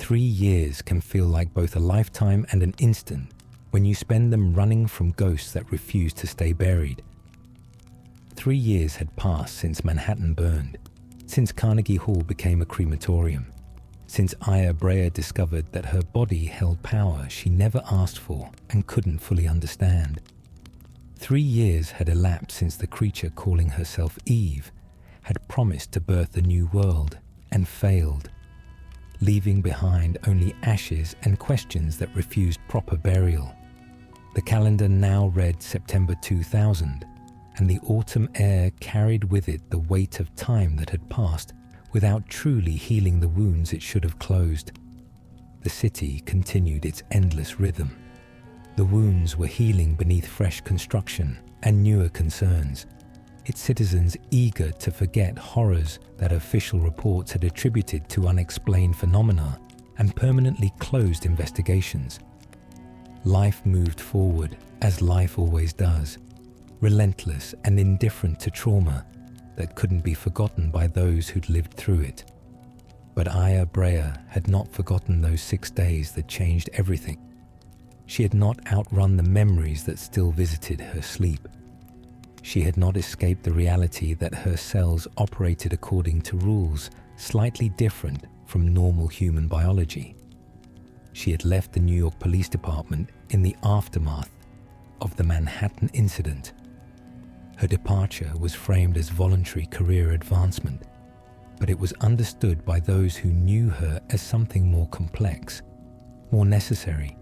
3 years can feel like both a lifetime and an instant when you spend them running from ghosts that refuse to stay buried. 3 years had passed since Manhattan burned, since Carnegie Hall became a crematorium, since Aya Brea discovered that her body held power she never asked for and couldn't fully understand. 3 years had elapsed since the creature calling herself Eve had promised to birth a new world and failed, leaving behind only ashes and questions that refused proper burial. The calendar now read September 2000, and the autumn air carried with it the weight of time that had passed without truly healing the wounds it should have closed. The city continued its endless rhythm. The wounds were healing beneath fresh construction and newer concerns, its citizens eager to forget horrors that official reports had attributed to unexplained phenomena and permanently closed investigations. Life moved forward, as life always does, relentless and indifferent to trauma that couldn't be forgotten by those who'd lived through it. But Aya Brea had not forgotten those 6 days that changed everything. She had not outrun the memories that still visited her sleep. She had not escaped the reality that her cells operated according to rules slightly different from normal human biology. She had left the New York Police Department in the aftermath of the Manhattan incident. Her departure was framed as voluntary career advancement, but it was understood by those who knew her as something more complex, more necessary.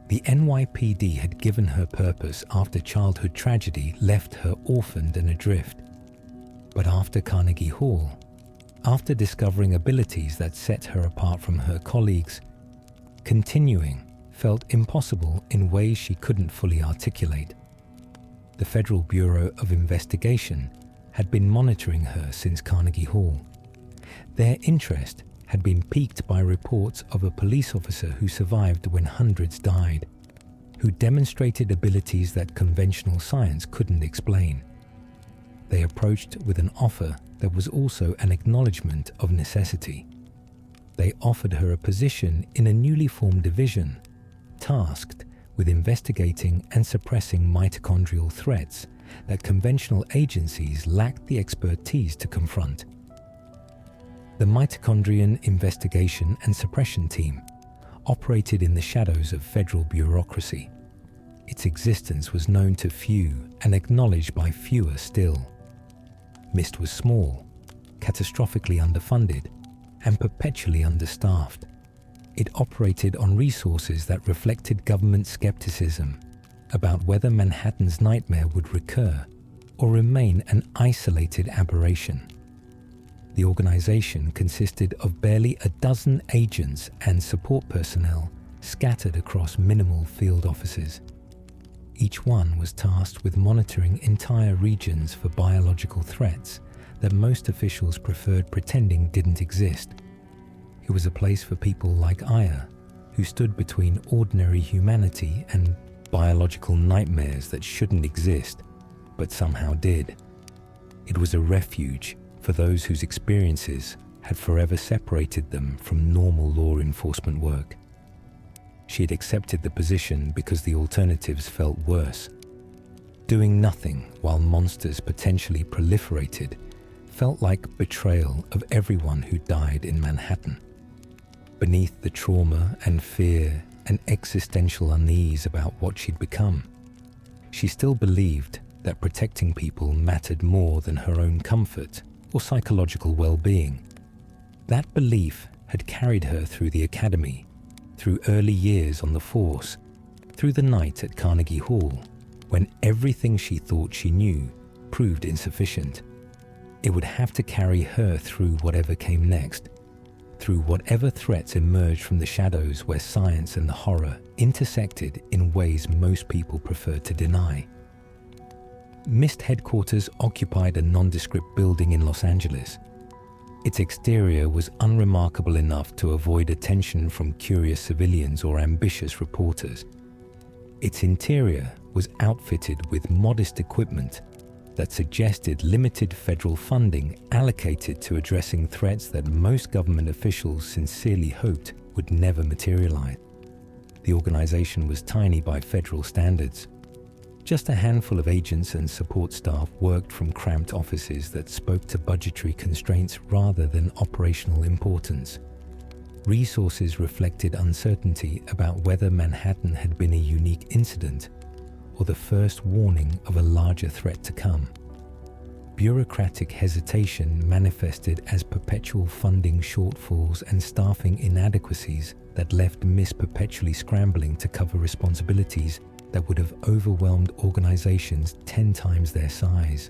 The NYPD had given her purpose after childhood tragedy left her orphaned and adrift. But after Carnegie Hall, after discovering abilities that set her apart from her colleagues, continuing felt impossible in ways she couldn't fully articulate. The Federal Bureau of Investigation had been monitoring her since Carnegie Hall. Their interest had been piqued by reports of a police officer who survived when hundreds died, who demonstrated abilities that conventional science couldn't explain. They approached with an offer that was also an acknowledgement of necessity. They offered her a position in a newly formed division, tasked with investigating and suppressing mitochondrial threats that conventional agencies lacked the expertise to confront. The Mitochondrian Investigation and Suppression Team operated in the shadows of federal bureaucracy. Its existence was known to few and acknowledged by fewer still. MIST was small, catastrophically underfunded, and perpetually understaffed. It operated on resources that reflected government skepticism about whether Manhattan's nightmare would recur or remain an isolated aberration. The organization consisted of barely a dozen agents and support personnel scattered across minimal field offices. Each one was tasked with monitoring entire regions for biological threats that most officials preferred pretending didn't exist. It was a place for people like Aya, who stood between ordinary humanity and biological nightmares that shouldn't exist, but somehow did. It was a refuge for those whose experiences had forever separated them from normal law enforcement work. She had accepted the position because the alternatives felt worse. Doing nothing while monsters potentially proliferated felt like betrayal of everyone who died in Manhattan. Beneath the trauma and fear and existential unease about what she'd become, she still believed that protecting people mattered more than her own comfort or psychological well-being. That belief had carried her through the academy, through early years on the force, through the night at Carnegie Hall, when everything she thought she knew proved insufficient. It would have to carry her through whatever came next, through whatever threats emerged from the shadows where science and the horror intersected in ways most people preferred to deny. MIST headquarters occupied a nondescript building in Los Angeles. Its exterior was unremarkable enough to avoid attention from curious civilians or ambitious reporters. Its interior was outfitted with modest equipment that suggested limited federal funding allocated to addressing threats that most government officials sincerely hoped would never materialize. The organization was tiny by federal standards. Just a handful of agents and support staff worked from cramped offices that spoke to budgetary constraints rather than operational importance. Resources reflected uncertainty about whether Manhattan had been a unique incident or the first warning of a larger threat to come. Bureaucratic hesitation manifested as perpetual funding shortfalls and staffing inadequacies that left MIST perpetually scrambling to cover responsibilities that would have overwhelmed organizations 10 times their size.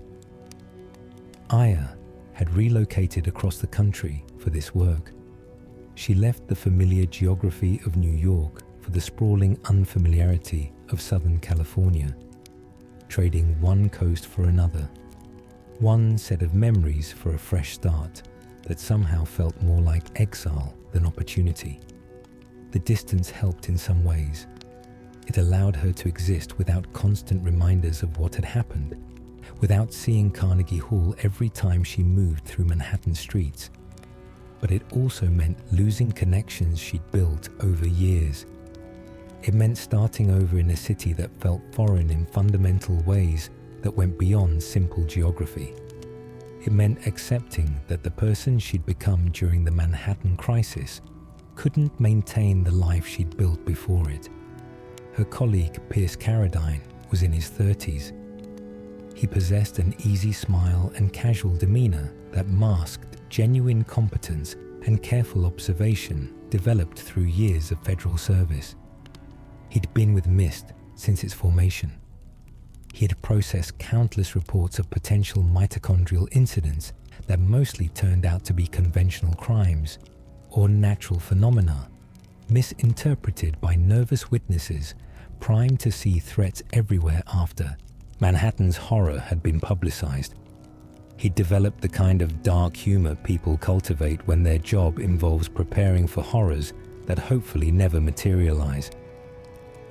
Aya had relocated across the country for this work. She left the familiar geography of New York for the sprawling unfamiliarity of Southern California, trading one coast for another, one set of memories for a fresh start that somehow felt more like exile than opportunity. The distance helped in some ways. It allowed her to exist without constant reminders of what had happened, without seeing Carnegie Hall every time she moved through Manhattan streets. But it also meant losing connections she'd built over years. It meant starting over in a city that felt foreign in fundamental ways that went beyond simple geography. It meant accepting that the person she'd become during the Manhattan crisis couldn't maintain the life she'd built before it. Her colleague, Pierce Carradine, was in his 30s. He possessed an easy smile and casual demeanor that masked genuine competence and careful observation developed through years of federal service. He'd been with MIST since its formation. He had processed countless reports of potential mitochondrial incidents that mostly turned out to be conventional crimes or natural phenomena, misinterpreted by nervous witnesses primed to see threats everywhere after Manhattan's horror had been publicized. He'd developed the kind of dark humor people cultivate when their job involves preparing for horrors that hopefully never materialize.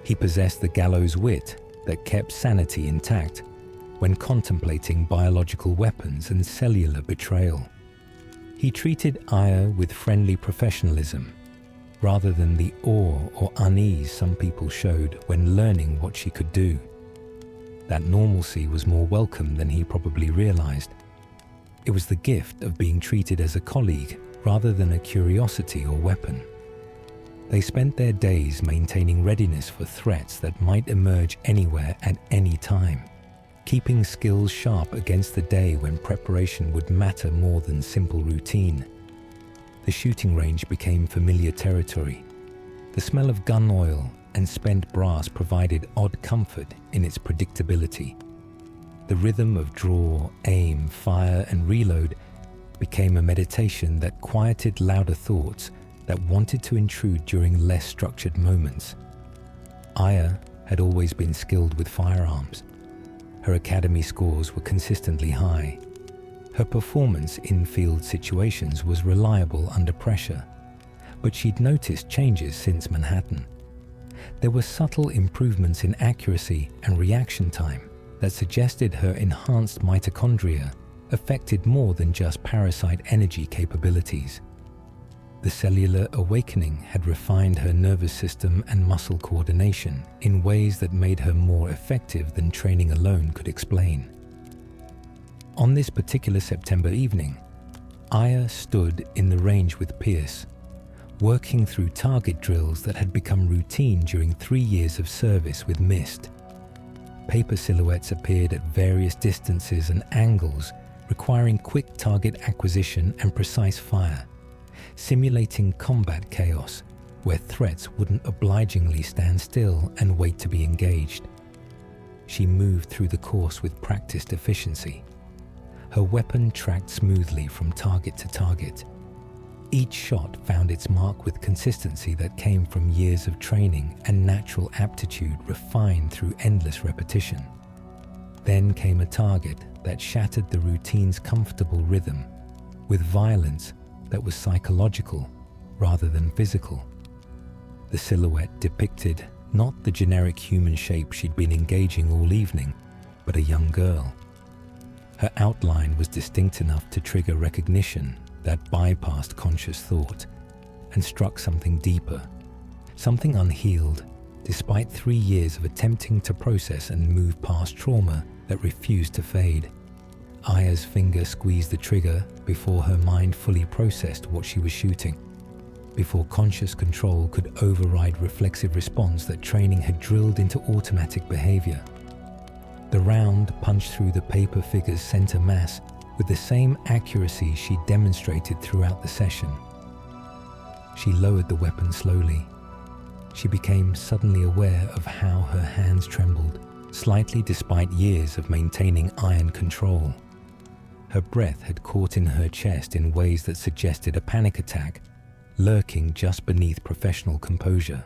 He possessed the gallows wit that kept sanity intact when contemplating biological weapons and cellular betrayal. He treated Aya with friendly professionalism, rather than the awe or unease some people showed when learning what she could do. That normalcy was more welcome than he probably realized. It was the gift of being treated as a colleague rather than a curiosity or weapon. They spent their days maintaining readiness for threats that might emerge anywhere at any time, keeping skills sharp against the day when preparation would matter more than simple routine. The shooting range became familiar territory. The smell of gun oil and spent brass provided odd comfort in its predictability. The rhythm of draw, aim, fire, and reload became a meditation that quieted louder thoughts that wanted to intrude during less structured moments. Aya had always been skilled with firearms. Her academy scores were consistently high. Her performance in field situations was reliable under pressure, but she'd noticed changes since Manhattan. There were subtle improvements in accuracy and reaction time that suggested her enhanced mitochondria affected more than just parasite energy capabilities. The cellular awakening had refined her nervous system and muscle coordination in ways that made her more effective than training alone could explain. On this particular September evening, Aya stood in the range with Pierce, working through target drills that had become routine during 3 years of service with MIST. Paper silhouettes appeared at various distances and angles, requiring quick target acquisition and precise fire, simulating combat chaos where threats wouldn't obligingly stand still and wait to be engaged. She moved through the course with practiced efficiency. Her weapon tracked smoothly from target to target. Each shot found its mark with consistency that came from years of training and natural aptitude refined through endless repetition. Then came a target that shattered the routine's comfortable rhythm with violence that was psychological rather than physical. The silhouette depicted not the generic human shape she'd been engaging all evening, but a young girl. Her outline was distinct enough to trigger recognition that bypassed conscious thought. and struck something deeper, something unhealed, despite 3 years of attempting to process and move past trauma that refused to fade. Aya's finger squeezed the trigger before her mind fully processed what she was shooting, before conscious control could override reflexive response that training had drilled into automatic behavior. The round punched through the paper figure's center mass with the same accuracy she demonstrated throughout the session. She lowered the weapon slowly. She became suddenly aware of how her hands trembled, slightly despite years of maintaining iron control. Her breath had caught in her chest in ways that suggested a panic attack, lurking just beneath professional composure.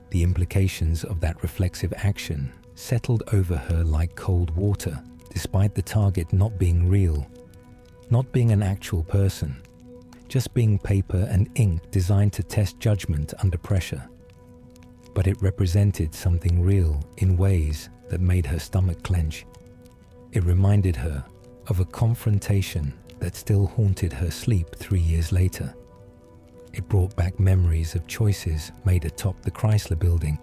The implications of that reflexive action settled over her like cold water, despite the target not being real, not being an actual person, just being paper and ink designed to test judgment under pressure. But it represented something real in ways that made her stomach clench. It reminded her of a confrontation that still haunted her sleep 3 years later. It brought back memories of choices made atop the Chrysler Building,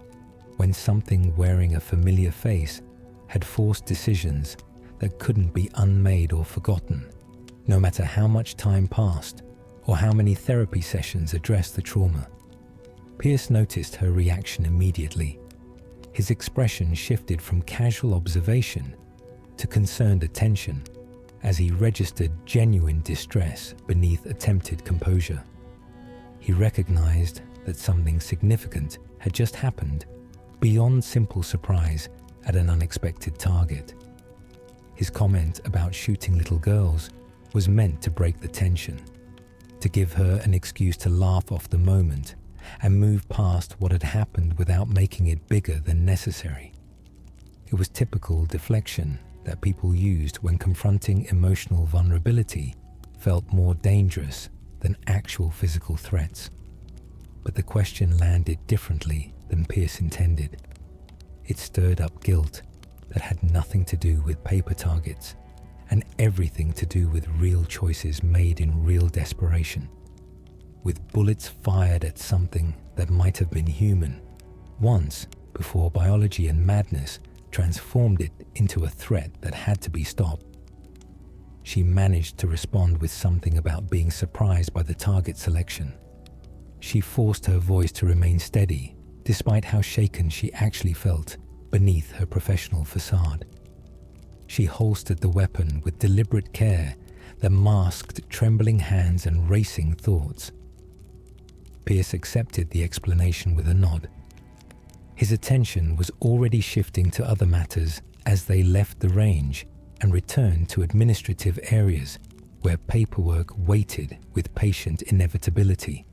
when something wearing a familiar face had forced decisions that couldn't be unmade or forgotten, no matter how much time passed or how many therapy sessions addressed the trauma. Pierce noticed her reaction immediately. His expression shifted from casual observation to concerned attention as he registered genuine distress beneath attempted composure. He recognized that something significant had just happened beyond simple surprise at an unexpected target. His comment about shooting little girls was meant to break the tension, to give her an excuse to laugh off the moment and move past what had happened without making it bigger than necessary. It was typical deflection that people used when confronting emotional vulnerability felt more dangerous than actual physical threats. But the question landed differently than Pierce intended. It stirred up guilt that had nothing to do with paper targets and everything to do with real choices made in real desperation. With bullets fired at something that might have been human once before biology and madness transformed it into a threat that had to be stopped. She managed to respond with something about being surprised by the target selection. She forced her voice to remain steady, despite how shaken she actually felt beneath her professional facade. She holstered the weapon with deliberate care that masked trembling hands and racing thoughts. Pierce accepted the explanation with a nod. His attention was already shifting to other matters as they left the range and returned to administrative areas where paperwork waited with patient inevitability.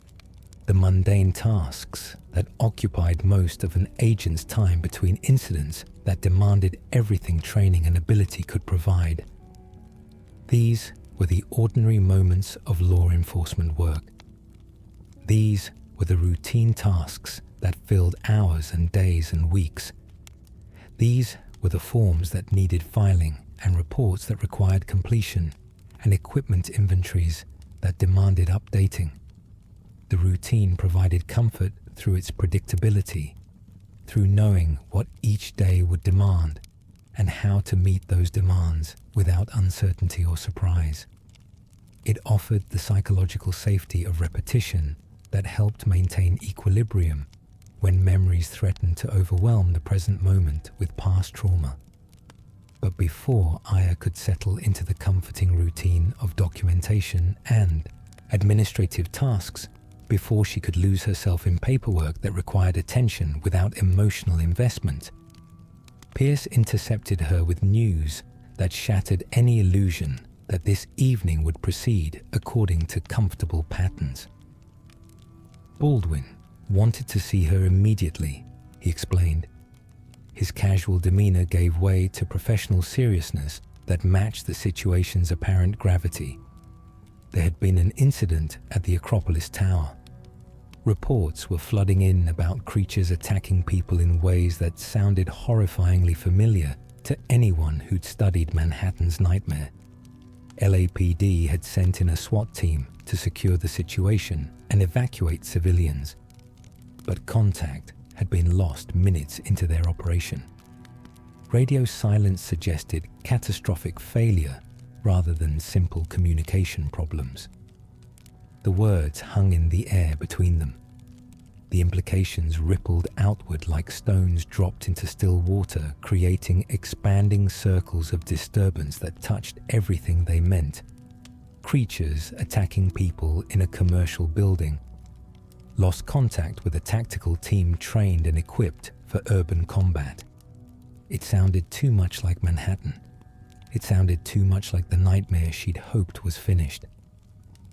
The mundane tasks that occupied most of an agent's time between incidents that demanded everything training and ability could provide. These were the ordinary moments of law enforcement work. These were the routine tasks that filled hours and days and weeks. These were the forms that needed filing and reports that required completion and equipment inventories that demanded updating. The routine provided comfort through its predictability, through knowing what each day would demand and how to meet those demands without uncertainty or surprise. It offered the psychological safety of repetition that helped maintain equilibrium when memories threatened to overwhelm the present moment with past trauma. But before Aya could settle into the comforting routine of documentation and administrative tasks, before she could lose herself in paperwork that required attention without emotional investment, Pierce intercepted her with news that shattered any illusion that this evening would proceed according to comfortable patterns. Baldwin wanted to see her immediately, he explained. His casual demeanor gave way to professional seriousness that matched the situation's apparent gravity. There had been an incident at the Akropolis Tower. Reports were flooding in about creatures attacking people in ways that sounded horrifyingly familiar to anyone who'd studied Manhattan's nightmare. LAPD had sent in a SWAT team to secure the situation and evacuate civilians, but contact had been lost minutes into their operation. Radio silence suggested catastrophic failure rather than simple communication problems. The words hung in the air between them. The implications rippled outward like stones dropped into still water, creating expanding circles of disturbance that touched everything they meant. Creatures attacking people in a commercial building. Lost contact with a tactical team trained and equipped for urban combat. It sounded too much like Manhattan. It sounded too much like the nightmare she'd hoped was finished.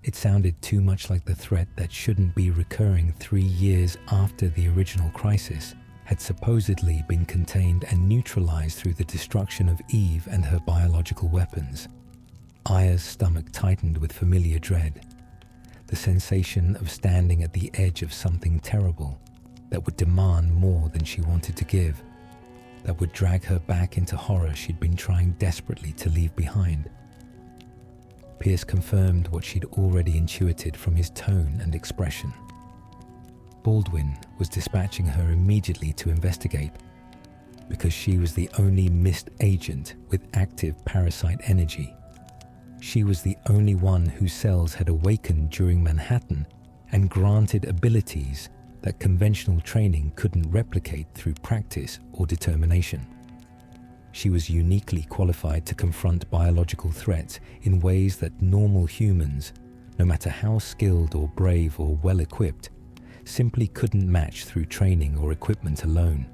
It sounded too much like the threat that shouldn't be recurring 3 years after the original crisis had supposedly been contained and neutralized through the destruction of Eve and her biological weapons. Aya's stomach tightened with familiar dread. The sensation of standing at the edge of something terrible that would demand more than she wanted to give, that would drag her back into horror she'd been trying desperately to leave behind. Pierce confirmed what she'd already intuited from his tone and expression. Baldwin was dispatching her immediately to investigate, because she was the only missed agent with active parasite energy. She was the only one whose cells had awakened during Manhattan and granted abilities that conventional training couldn't replicate through practice or determination. She was uniquely qualified to confront biological threats in ways that normal humans, no matter how skilled or brave or well-equipped, simply couldn't match through training or equipment alone.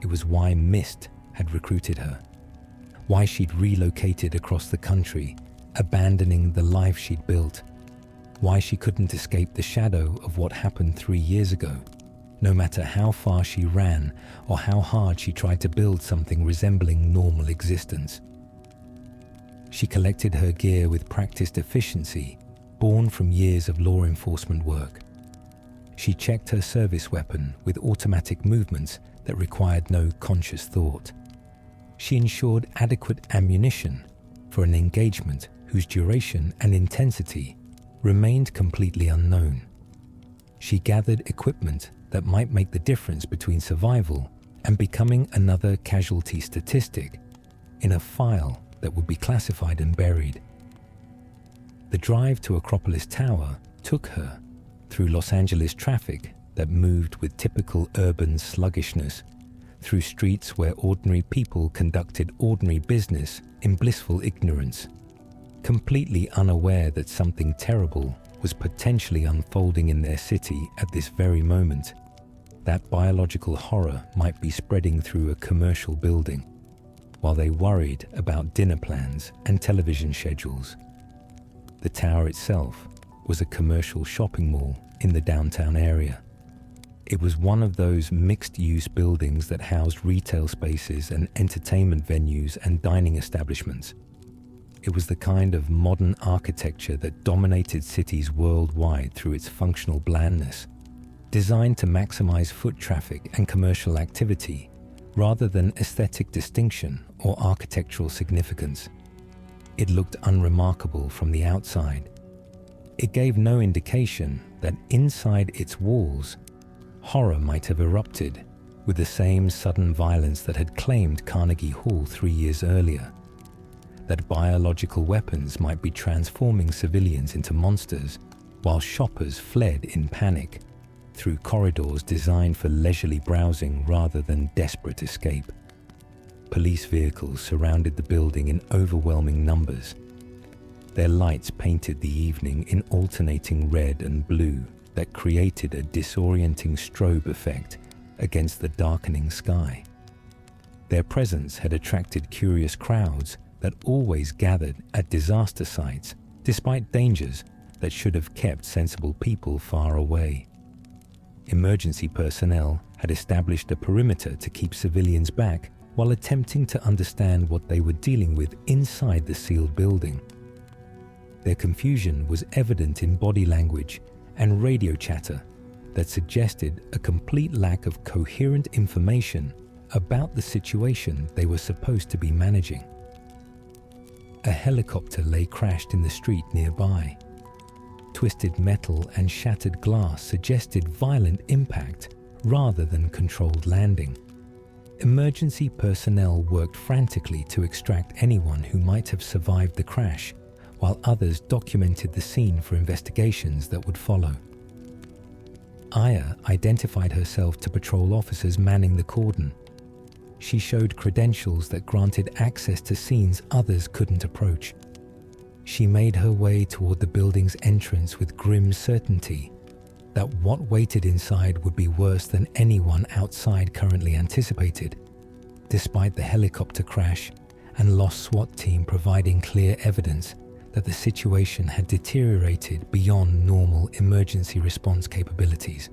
It was why MIST had recruited her, why she'd relocated across the country, abandoning the life she'd built, why she couldn't escape the shadow of what happened 3 years ago, no matter how far she ran or how hard she tried to build something resembling normal existence. She collected her gear with practiced efficiency, born from years of law enforcement work. She checked her service weapon with automatic movements that required no conscious thought. She ensured adequate ammunition for an engagement whose duration and intensity remained completely unknown. She gathered equipment that might make the difference between survival and becoming another casualty statistic in a file that would be classified and buried. The drive to Akropolis Tower took her through Los Angeles traffic that moved with typical urban sluggishness, through streets where ordinary people conducted ordinary business in blissful ignorance, completely unaware that something terrible was potentially unfolding in their city at this very moment. That biological horror might be spreading through a commercial building, while they worried about dinner plans and television schedules. The tower itself was a commercial shopping mall in the downtown area. It was one of those mixed-use buildings that housed retail spaces and entertainment venues and dining establishments. It was the kind of modern architecture that dominated cities worldwide through its functional blandness, designed to maximize foot traffic and commercial activity rather than aesthetic distinction or architectural significance. It looked unremarkable from the outside. It gave no indication that inside its walls, horror might have erupted with the same sudden violence that had claimed Carnegie Hall 3 years earlier. That biological weapons might be transforming civilians into monsters, while shoppers fled in panic through corridors designed for leisurely browsing rather than desperate escape. Police vehicles surrounded the building in overwhelming numbers. Their lights painted the evening in alternating red and blue that created a disorienting strobe effect against the darkening sky. Their presence had attracted curious crowds that always gathered at disaster sites, despite dangers that should have kept sensible people far away. Emergency personnel had established a perimeter to keep civilians back while attempting to understand what they were dealing with inside the sealed building. Their confusion was evident in body language and radio chatter that suggested a complete lack of coherent information about the situation they were supposed to be managing. A helicopter lay crashed in the street nearby. Twisted metal and shattered glass suggested violent impact rather than controlled landing. Emergency personnel worked frantically to extract anyone who might have survived the crash, while others documented the scene for investigations that would follow. Aya identified herself to patrol officers manning the cordon. She showed credentials that granted access to scenes others couldn't approach. She made her way toward the building's entrance with grim certainty that what waited inside would be worse than anyone outside currently anticipated, despite the helicopter crash and lost SWAT team providing clear evidence that the situation had deteriorated beyond normal emergency response capabilities.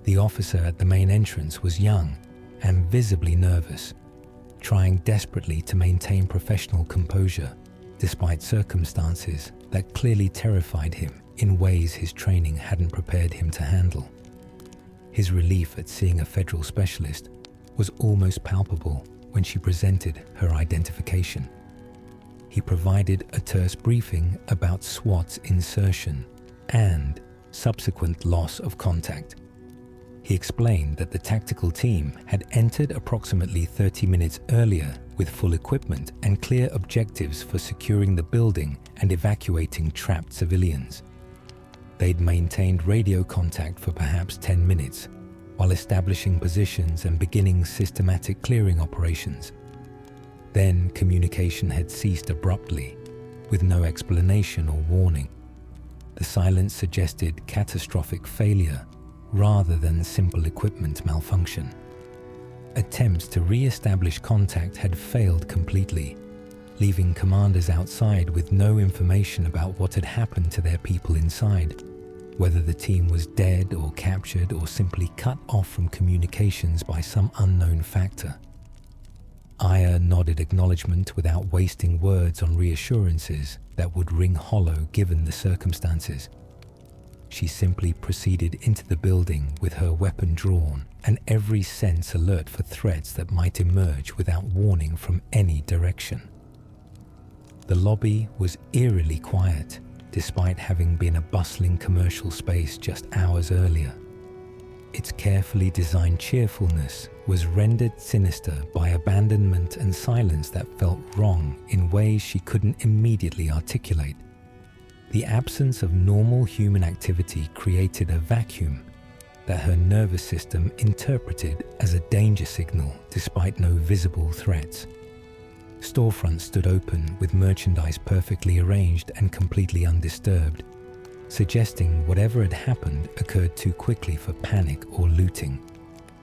The officer at the main entrance was young and visibly nervous, trying desperately to maintain professional composure despite circumstances that clearly terrified him in ways his training hadn't prepared him to handle. His relief at seeing a federal specialist was almost palpable when she presented her identification. He provided a terse briefing about SWAT's insertion and subsequent loss of contact. He explained that the tactical team had entered approximately 30 minutes earlier with full equipment and clear objectives for securing the building and evacuating trapped civilians. They'd maintained radio contact for perhaps 10 minutes while establishing positions and beginning systematic clearing operations. Then communication had ceased abruptly, with no explanation or warning. The silence suggested catastrophic failure rather than simple equipment malfunction. Attempts to re-establish contact had failed completely, leaving commanders outside with no information about what had happened to their people inside, whether the team was dead or captured or simply cut off from communications by some unknown factor. Aya nodded acknowledgement without wasting words on reassurances that would ring hollow given the circumstances. She simply proceeded into the building with her weapon drawn and every sense alert for threats that might emerge without warning from any direction. The lobby was eerily quiet, despite having been a bustling commercial space just hours earlier. Its carefully designed cheerfulness was rendered sinister by abandonment and silence that felt wrong in ways she couldn't immediately articulate. The absence of normal human activity created a vacuum that her nervous system interpreted as a danger signal despite no visible threats. Storefronts stood open with merchandise perfectly arranged and completely undisturbed, suggesting whatever had happened occurred too quickly for panic or looting,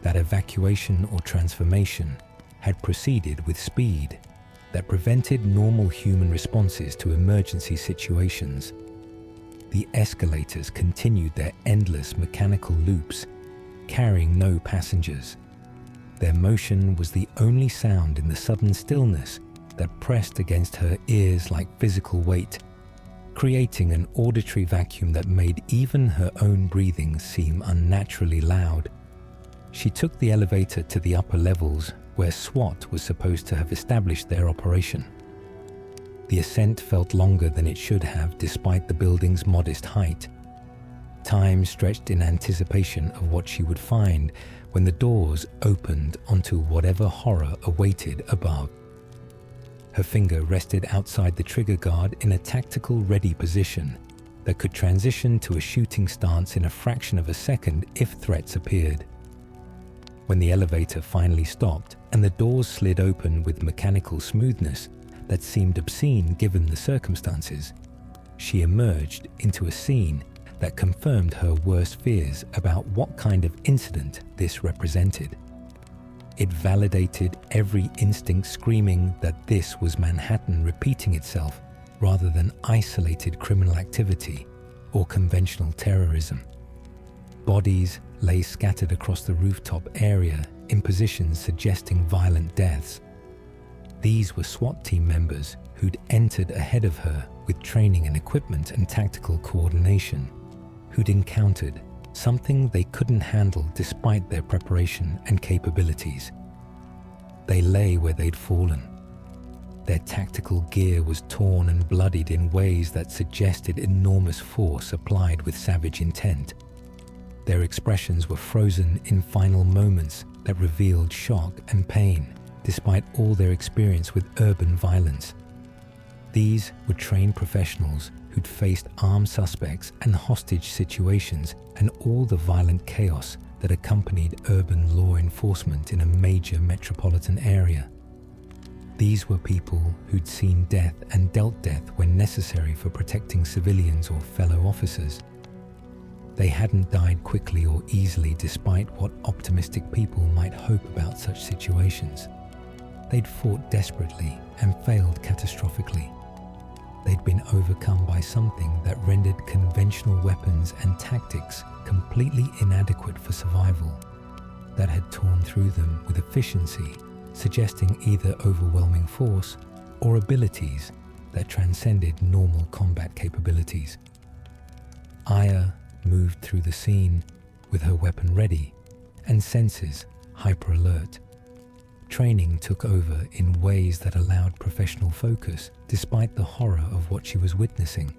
that evacuation or transformation had proceeded with speed that prevented normal human responses to emergency situations. The escalators continued their endless mechanical loops, carrying no passengers. Their motion was the only sound in the sudden stillness that pressed against her ears like physical weight, creating an auditory vacuum that made even her own breathing seem unnaturally loud. She took the elevator to the upper levels where SWAT was supposed to have established their operation. The ascent felt longer than it should have despite the building's modest height. Time stretched in anticipation of what she would find when the doors opened onto whatever horror awaited above. Her finger rested outside the trigger guard in a tactical ready position that could transition to a shooting stance in a fraction of a second if threats appeared. When the elevator finally stopped and the doors slid open with mechanical smoothness that seemed obscene given the circumstances, she emerged into a scene that confirmed her worst fears about what kind of incident this represented. It validated every instinct screaming that this was Manhattan repeating itself rather than isolated criminal activity or conventional terrorism. Bodies lay scattered across the rooftop area in positions suggesting violent deaths. These were SWAT team members who'd entered ahead of her with training and equipment and tactical coordination, who'd encountered something they couldn't handle despite their preparation and capabilities. They lay where they'd fallen, Their tactical gear was torn and bloodied in ways that suggested enormous force applied with savage intent. Their expressions were frozen in final moments that revealed shock and pain, despite all their experience with urban violence. These were trained professionals who'd faced armed suspects and hostage situations and all the violent chaos that accompanied urban law enforcement in a major metropolitan area. These were people who'd seen death and dealt death when necessary for protecting civilians or fellow officers. They hadn't died quickly or easily despite what optimistic people might hope about such situations. They'd fought desperately and failed catastrophically. They'd been overcome by something that rendered conventional weapons and tactics completely inadequate for survival, that had torn through them with efficiency, suggesting either overwhelming force or abilities that transcended normal combat capabilities. Aya moved through the scene with her weapon ready and senses hyper-alert. Training took over in ways that allowed professional focus despite the horror of what she was witnessing,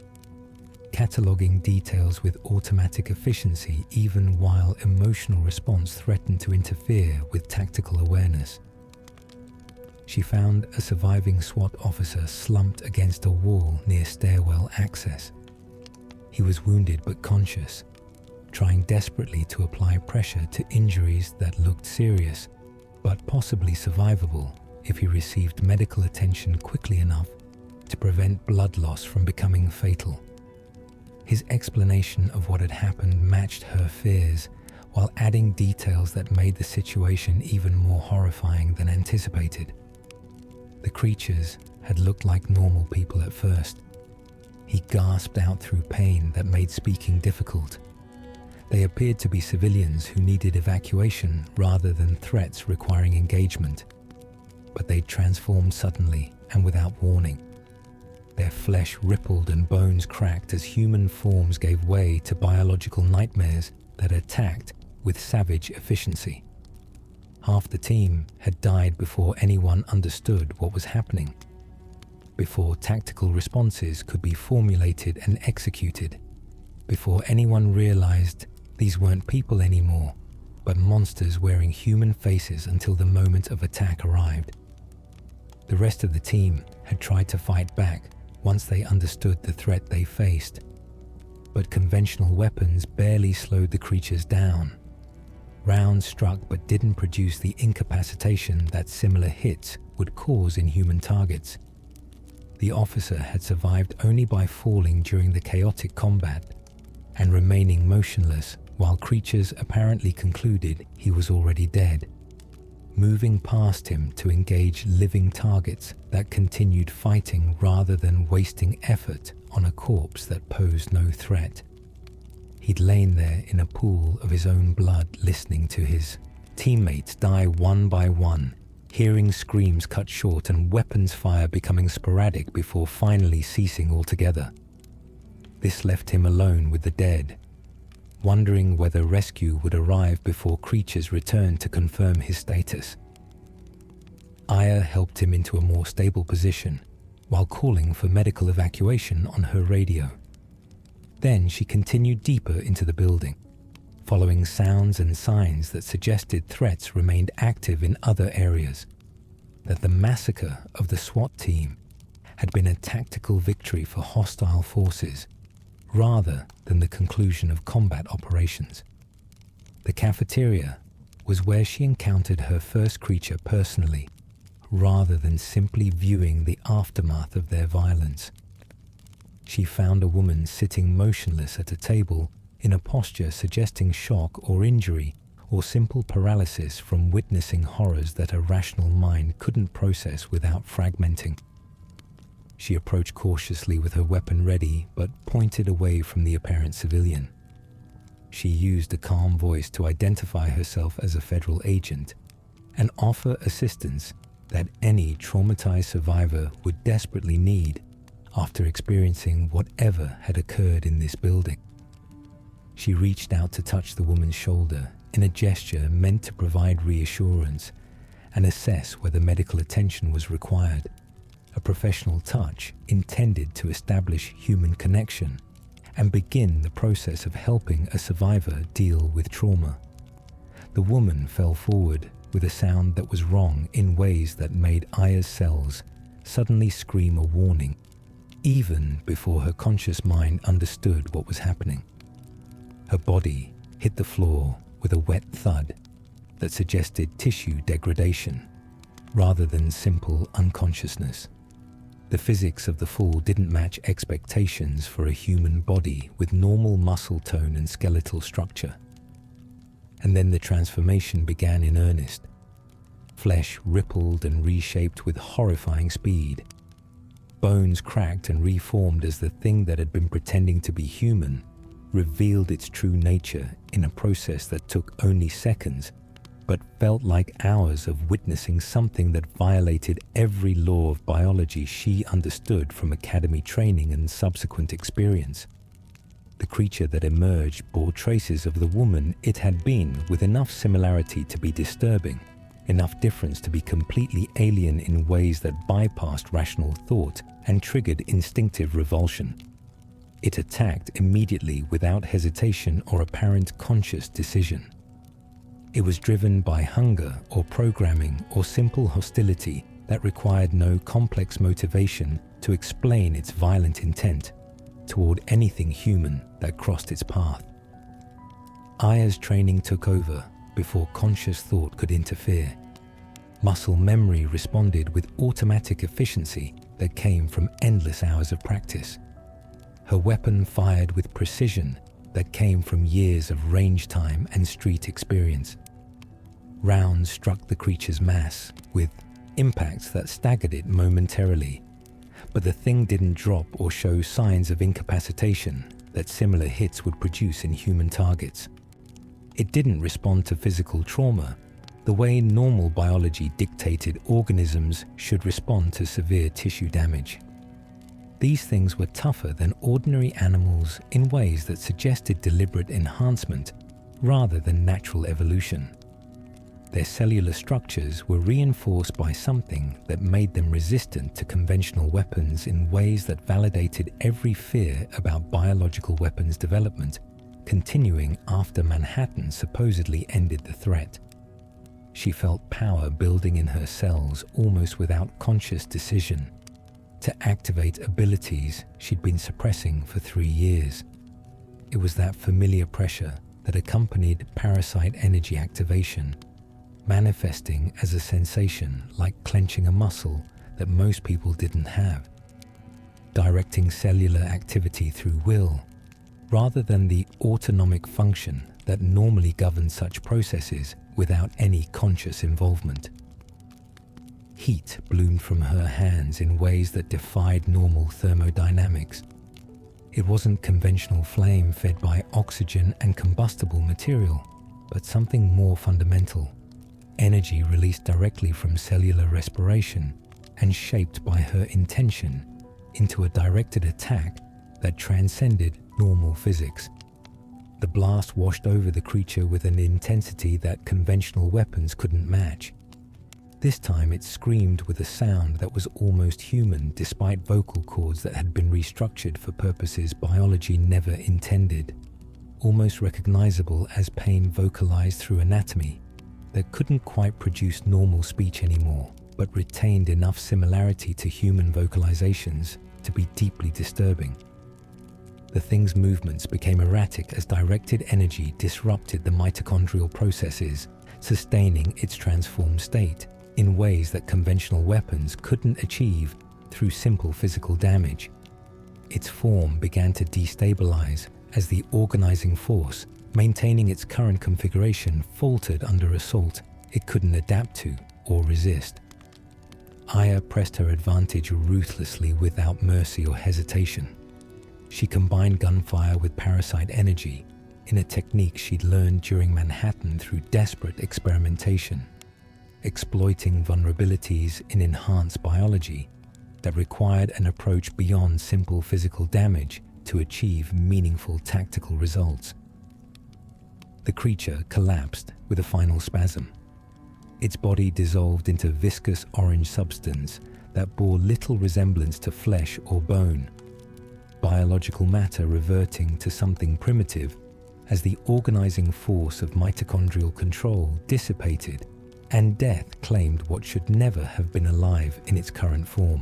cataloging details with automatic efficiency even while emotional response threatened to interfere with tactical awareness. She found a surviving SWAT officer slumped against a wall near stairwell access. He was wounded but conscious, trying desperately to apply pressure to injuries that looked serious, but possibly survivable if he received medical attention quickly enough to prevent blood loss from becoming fatal. His explanation of what had happened matched her fears, while adding details that made the situation even more horrifying than anticipated. The creatures had looked like normal people at first. He gasped out through pain that made speaking difficult. They appeared to be civilians who needed evacuation rather than threats requiring engagement. But they transformed suddenly and without warning. Their flesh rippled and bones cracked as human forms gave way to biological nightmares that attacked with savage efficiency. Half the team had died before anyone understood what was happening, before tactical responses could be formulated and executed, before anyone realized these weren't people anymore, but monsters wearing human faces until the moment of attack arrived. The rest of the team had tried to fight back once they understood the threat they faced, but conventional weapons barely slowed the creatures down. Rounds struck but didn't produce the incapacitation that similar hits would cause in human targets. The officer had survived only by falling during the chaotic combat and remaining motionless while creatures apparently concluded he was already dead, moving past him to engage living targets that continued fighting rather than wasting effort on a corpse that posed no threat. He'd lain there in a pool of his own blood, listening to his teammates die one by one, hearing screams cut short and weapons fire becoming sporadic before finally ceasing altogether. This left him alone with the dead, wondering whether rescue would arrive before creatures returned to confirm his status. Aya helped him into a more stable position while calling for medical evacuation on her radio. Then she continued deeper into the building, following sounds and signs that suggested threats remained active in other areas, that the massacre of the SWAT team had been a tactical victory for hostile forces rather than the conclusion of combat operations. The cafeteria was where she encountered her first creature personally, rather than simply viewing the aftermath of their violence. She found a woman sitting motionless at a table in a posture suggesting shock or injury or simple paralysis from witnessing horrors that a rational mind couldn't process without fragmenting. She approached cautiously with her weapon ready, but pointed away from the apparent civilian. She used a calm voice to identify herself as a federal agent and offer assistance that any traumatized survivor would desperately need after experiencing whatever had occurred in this building. She reached out to touch the woman's shoulder in a gesture meant to provide reassurance and assess whether medical attention was required, a professional touch intended to establish human connection and begin the process of helping a survivor deal with trauma. The woman fell forward with a sound that was wrong in ways that made Aya's cells suddenly scream a warning, even before her conscious mind understood what was happening. Her body hit the floor with a wet thud that suggested tissue degradation rather than simple unconsciousness. The physics of the fall didn't match expectations for a human body with normal muscle tone and skeletal structure. And then the transformation began in earnest. Flesh rippled and reshaped with horrifying speed. Bones cracked and reformed as the thing that had been pretending to be human revealed its true nature in a process that took only seconds, but felt like hours of witnessing something that violated every law of biology she understood from academy training and subsequent experience. The creature that emerged bore traces of the woman it had been, with enough similarity to be disturbing, enough difference to be completely alien in ways that bypassed rational thought and triggered instinctive revulsion. It attacked immediately without hesitation or apparent conscious decision. It was driven by hunger or programming or simple hostility that required no complex motivation to explain its violent intent toward anything human that crossed its path. Aya's training took over before conscious thought could interfere. Muscle memory responded with automatic efficiency that came from endless hours of practice. Her weapon fired with precision that came from years of range time and street experience. Rounds struck the creature's mass with impacts that staggered it momentarily, but the thing didn't drop or show signs of incapacitation that similar hits would produce in human targets. It didn't respond to physical trauma the way normal biology dictated organisms should respond to severe tissue damage. These things were tougher than ordinary animals in ways that suggested deliberate enhancement rather than natural evolution. Their cellular structures were reinforced by something that made them resistant to conventional weapons in ways that validated every fear about biological weapons development, continuing after Manhattan supposedly ended the threat. She felt power building in her cells almost without conscious decision to activate abilities she'd been suppressing for 3 years. It was that familiar pressure that accompanied parasite energy activation, manifesting as a sensation like clenching a muscle that most people didn't have, directing cellular activity through will, rather than the autonomic function that normally governs such processes without any conscious involvement. Heat bloomed from her hands in ways that defied normal thermodynamics. It wasn't conventional flame fed by oxygen and combustible material, but something more fundamental. Energy released directly from cellular respiration and shaped by her intention into a directed attack that transcended normal physics. The blast washed over the creature with an intensity that conventional weapons couldn't match. This time it screamed with a sound that was almost human despite vocal cords that had been restructured for purposes biology never intended, almost recognizable as pain vocalized through anatomy that couldn't quite produce normal speech anymore, but retained enough similarity to human vocalizations to be deeply disturbing. The thing's movements became erratic as directed energy disrupted the mitochondrial processes, sustaining its transformed state in ways that conventional weapons couldn't achieve through simple physical damage. Its form began to destabilize as the organizing force, maintaining its current configuration, faltered under assault it couldn't adapt to or resist. Aya pressed her advantage ruthlessly without mercy or hesitation. She combined gunfire with parasite energy in a technique she'd learned during Manhattan through desperate experimentation, exploiting vulnerabilities in enhanced biology that required an approach beyond simple physical damage to achieve meaningful tactical results. The creature collapsed with a final spasm. Its body dissolved into viscous orange substance that bore little resemblance to flesh or bone, biological matter reverting to something primitive as the organizing force of mitochondrial control dissipated and death claimed what should never have been alive in its current form.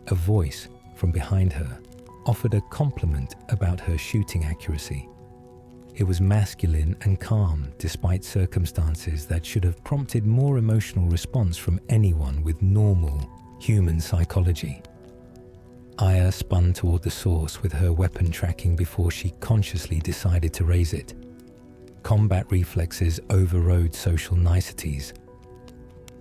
A voice from behind her offered a compliment about her shooting accuracy. It was masculine and calm despite circumstances that should have prompted more emotional response from anyone with normal human psychology. Aya spun toward the source with her weapon tracking before she consciously decided to raise it. Combat reflexes overrode social niceties.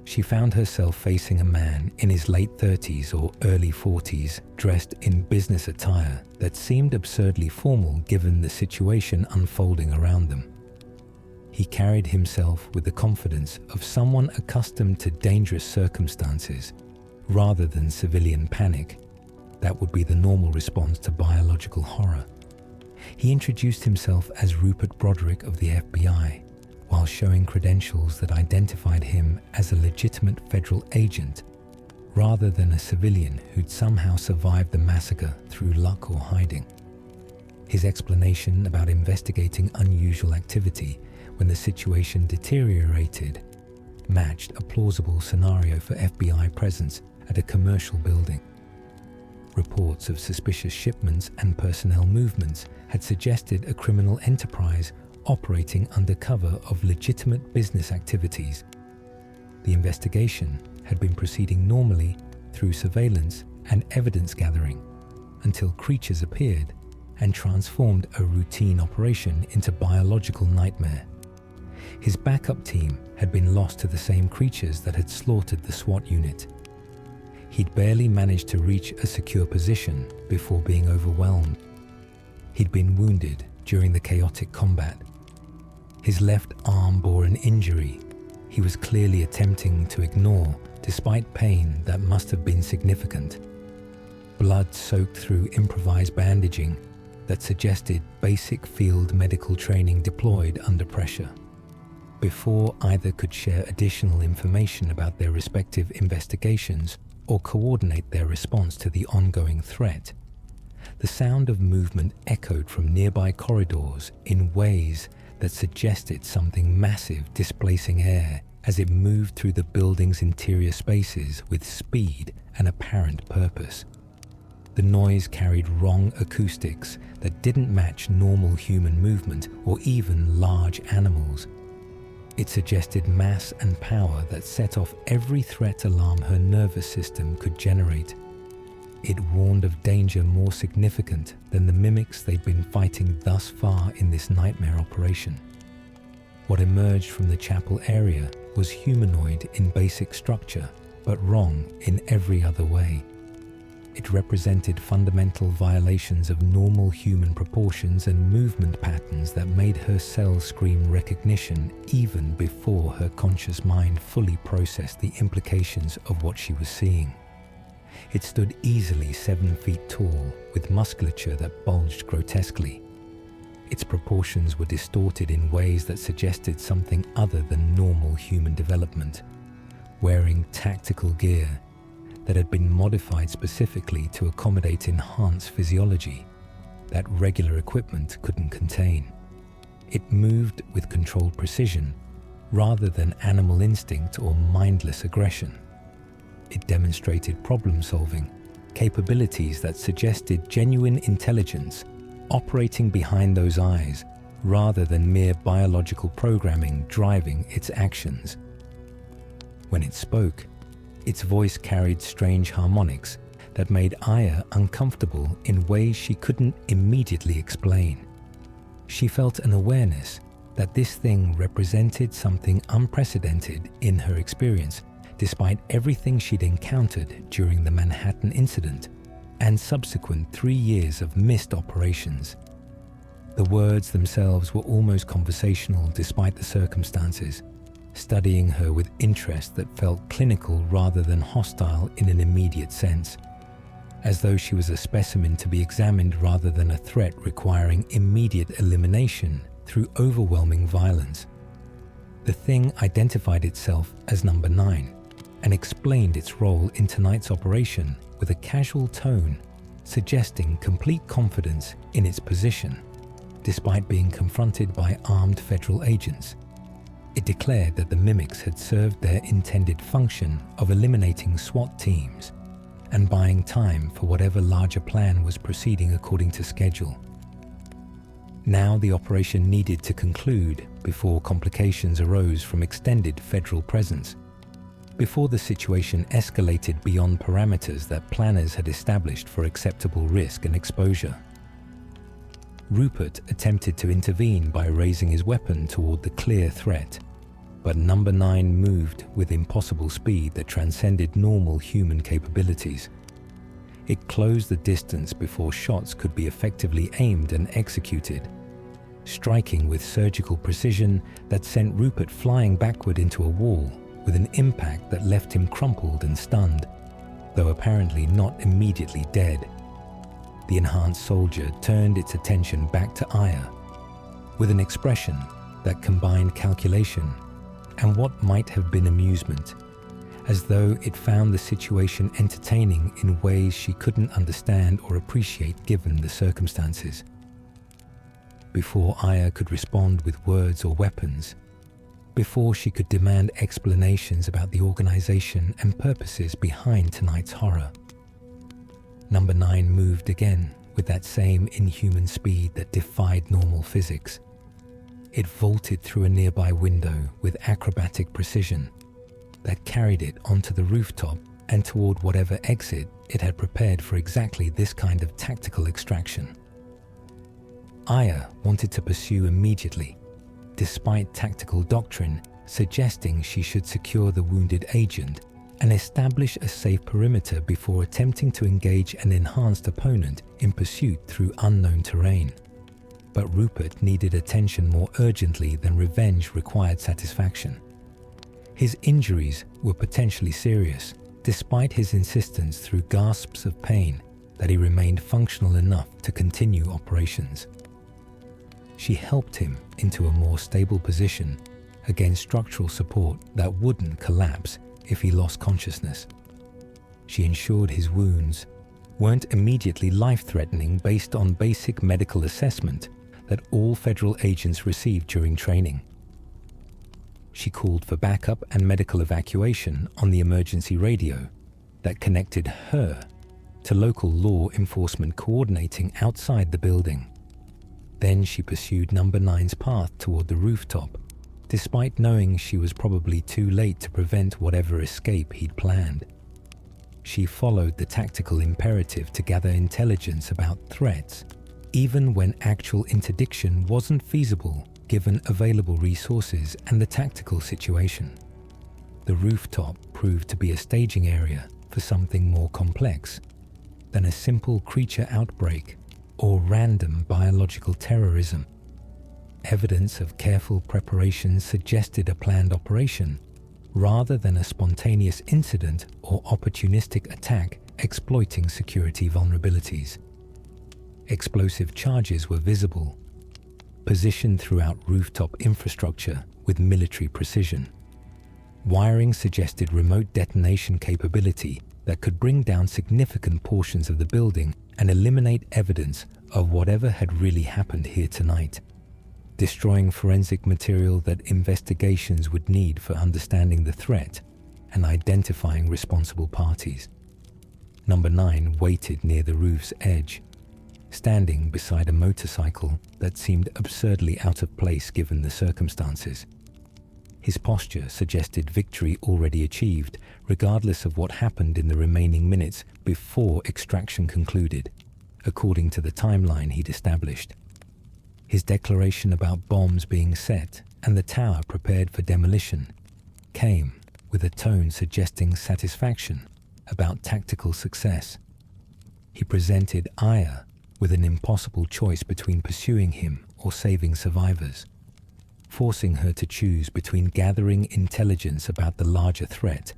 She found herself facing a man in his late 30s or early 40s, dressed in business attire that seemed absurdly formal given the situation unfolding around them. He carried himself with the confidence of someone accustomed to dangerous circumstances rather than civilian panic. That would be the normal response to biological horror. He introduced himself as Rupert Broderick of the FBI, while showing credentials that identified him as a legitimate federal agent, rather than a civilian who'd somehow survived the massacre through luck or hiding. His explanation about investigating unusual activity when the situation deteriorated matched a plausible scenario for FBI presence at a commercial building. Reports of suspicious shipments and personnel movements had suggested a criminal enterprise operating under cover of legitimate business activities. The investigation had been proceeding normally through surveillance and evidence gathering until creatures appeared and transformed a routine operation into biological nightmare. His backup team had been lost to the same creatures that had slaughtered the SWAT unit. He'd barely managed to reach a secure position before being overwhelmed. He'd been wounded during the chaotic combat. His left arm bore an injury he was clearly attempting to ignore despite pain that must have been significant. Blood soaked through improvised bandaging that suggested basic field medical training deployed under pressure. Before either could share additional information about their respective investigations or coordinate their response to the ongoing threat, the sound of movement echoed from nearby corridors in ways that suggested something massive displacing air as it moved through the building's interior spaces with speed and apparent purpose. The noise carried wrong acoustics that didn't match normal human movement or even large animals. It suggested mass and power that set off every threat alarm her nervous system could generate. It warned of danger more significant than the mimics they'd been fighting thus far in this nightmare operation. What emerged from the chapel area was humanoid in basic structure, but wrong in every other way. It represented fundamental violations of normal human proportions and movement patterns that made her cells scream recognition even before her conscious mind fully processed the implications of what she was seeing. It stood easily 7 feet tall, with musculature that bulged grotesquely. Its proportions were distorted in ways that suggested something other than normal human development, wearing tactical gear that had been modified specifically to accommodate enhanced physiology that regular equipment couldn't contain. It moved with controlled precision rather than animal instinct or mindless aggression. It demonstrated problem-solving capabilities that suggested genuine intelligence operating behind those eyes rather than mere biological programming driving its actions. When it spoke, its voice carried strange harmonics that made Aya uncomfortable in ways she couldn't immediately explain. She felt an awareness that this thing represented something unprecedented in her experience, despite everything she'd encountered during the Manhattan incident and subsequent 3 years of missed operations. The words themselves were almost conversational despite the circumstances, studying her with interest that felt clinical rather than hostile in an immediate sense, as though she was a specimen to be examined rather than a threat requiring immediate elimination through overwhelming violence. The thing identified itself as number 9, and explained its role in tonight's operation with a casual tone, suggesting complete confidence in its position, despite being confronted by armed federal agents. It declared that the mimics had served their intended function of eliminating SWAT teams and buying time for whatever larger plan was proceeding according to schedule. Now the operation needed to conclude before complications arose from extended federal presence, before the situation escalated beyond parameters that planners had established for acceptable risk and exposure. Rupert attempted to intervene by raising his weapon toward the clear threat, but Number 9 moved with impossible speed that transcended normal human capabilities. It closed the distance before shots could be effectively aimed and executed, striking with surgical precision that sent Rupert flying backward into a wall with an impact that left him crumpled and stunned, though apparently not immediately dead. The enhanced soldier turned its attention back to Aya, with an expression that combined calculation and what might have been amusement, as though it found the situation entertaining in ways she couldn't understand or appreciate given the circumstances. Before Aya could respond with words or weapons, before she could demand explanations about the organization and purposes behind tonight's horror, Number 9 moved again with that same inhuman speed that defied normal physics. It vaulted through a nearby window with acrobatic precision that carried it onto the rooftop and toward whatever exit it had prepared for exactly this kind of tactical extraction. Aya wanted to pursue immediately, despite tactical doctrine suggesting she should secure the wounded agent and establish a safe perimeter before attempting to engage an enhanced opponent in pursuit through unknown terrain. But Rupert needed attention more urgently than revenge required satisfaction. His injuries were potentially serious, despite his insistence through gasps of pain that he remained functional enough to continue operations. She helped him into a more stable position against structural support that wouldn't collapse if he lost consciousness. She ensured his wounds weren't immediately life-threatening based on basic medical assessment that all federal agents received during training. She called for backup and medical evacuation on the emergency radio that connected her to local law enforcement coordinating outside the building. Then she pursued Number 9's path toward the rooftop, despite knowing she was probably too late to prevent whatever escape he'd planned. She followed the tactical imperative to gather intelligence about threats, even when actual interdiction wasn't feasible given available resources and the tactical situation. The rooftop proved to be a staging area for something more complex than a simple creature outbreak or random biological terrorism. Evidence of careful preparation suggested a planned operation rather than a spontaneous incident or opportunistic attack exploiting security vulnerabilities. Explosive charges were visible, positioned throughout rooftop infrastructure with military precision. Wiring suggested remote detonation capability that could bring down significant portions of the building and eliminate evidence of whatever had really happened here tonight, destroying forensic material that investigations would need for understanding the threat and identifying responsible parties. Number 9 waited near the roof's edge, standing beside a motorcycle that seemed absurdly out of place given the circumstances. His posture suggested victory already achieved, regardless of what happened in the remaining minutes before extraction concluded, according to the timeline he'd established. His declaration about bombs being set and the tower prepared for demolition came with a tone suggesting satisfaction about tactical success. He presented Aya with an impossible choice between pursuing him or saving survivors, forcing her to choose between gathering intelligence about the larger threat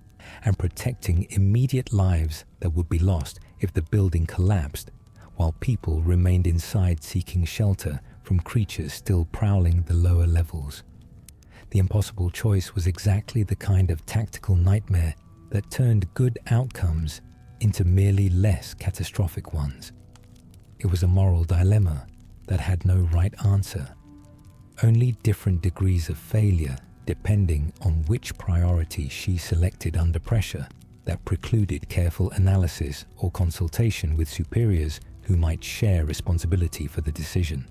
and protecting immediate lives that would be lost if the building collapsed, while people remained inside seeking shelter from creatures still prowling the lower levels. The impossible choice was exactly the kind of tactical nightmare that turned good outcomes into merely less catastrophic ones. It was a moral dilemma that had no right answer, only different degrees of failure depending on which priority she selected under pressure that precluded careful analysis or consultation with superiors who might share responsibility for the decision.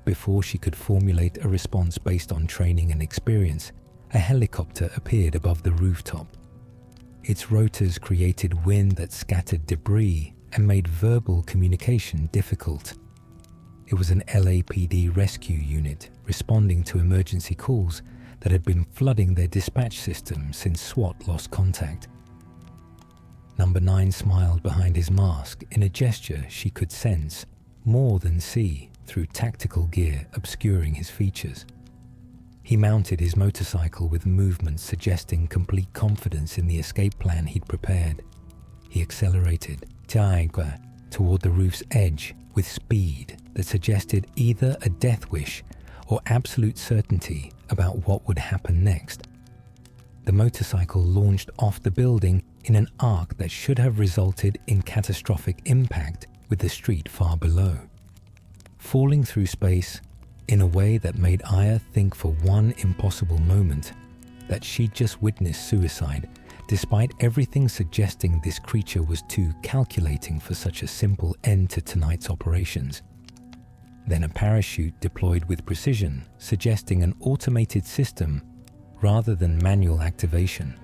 Before she could formulate a response based on training and experience, a helicopter appeared above the rooftop. Its rotors created wind that scattered debris and made verbal communication difficult. It was an LAPD rescue unit responding to emergency calls that had been flooding their dispatch system since SWAT lost contact. Number 9 smiled behind his mask in a gesture she could sense more than see through tactical gear obscuring his features. He mounted his motorcycle with movements suggesting complete confidence in the escape plan he'd prepared. He accelerated toward the roof's edge with speed that suggested either a death wish or absolute certainty about what would happen next. The motorcycle launched off the building in an arc that should have resulted in catastrophic impact with the street far below, falling through space in a way that made Aya think for one impossible moment that she'd just witnessed suicide, despite everything suggesting this creature was too calculating for such a simple end to tonight's operations. Then a parachute deployed with precision, suggesting an automated system rather than manual activation.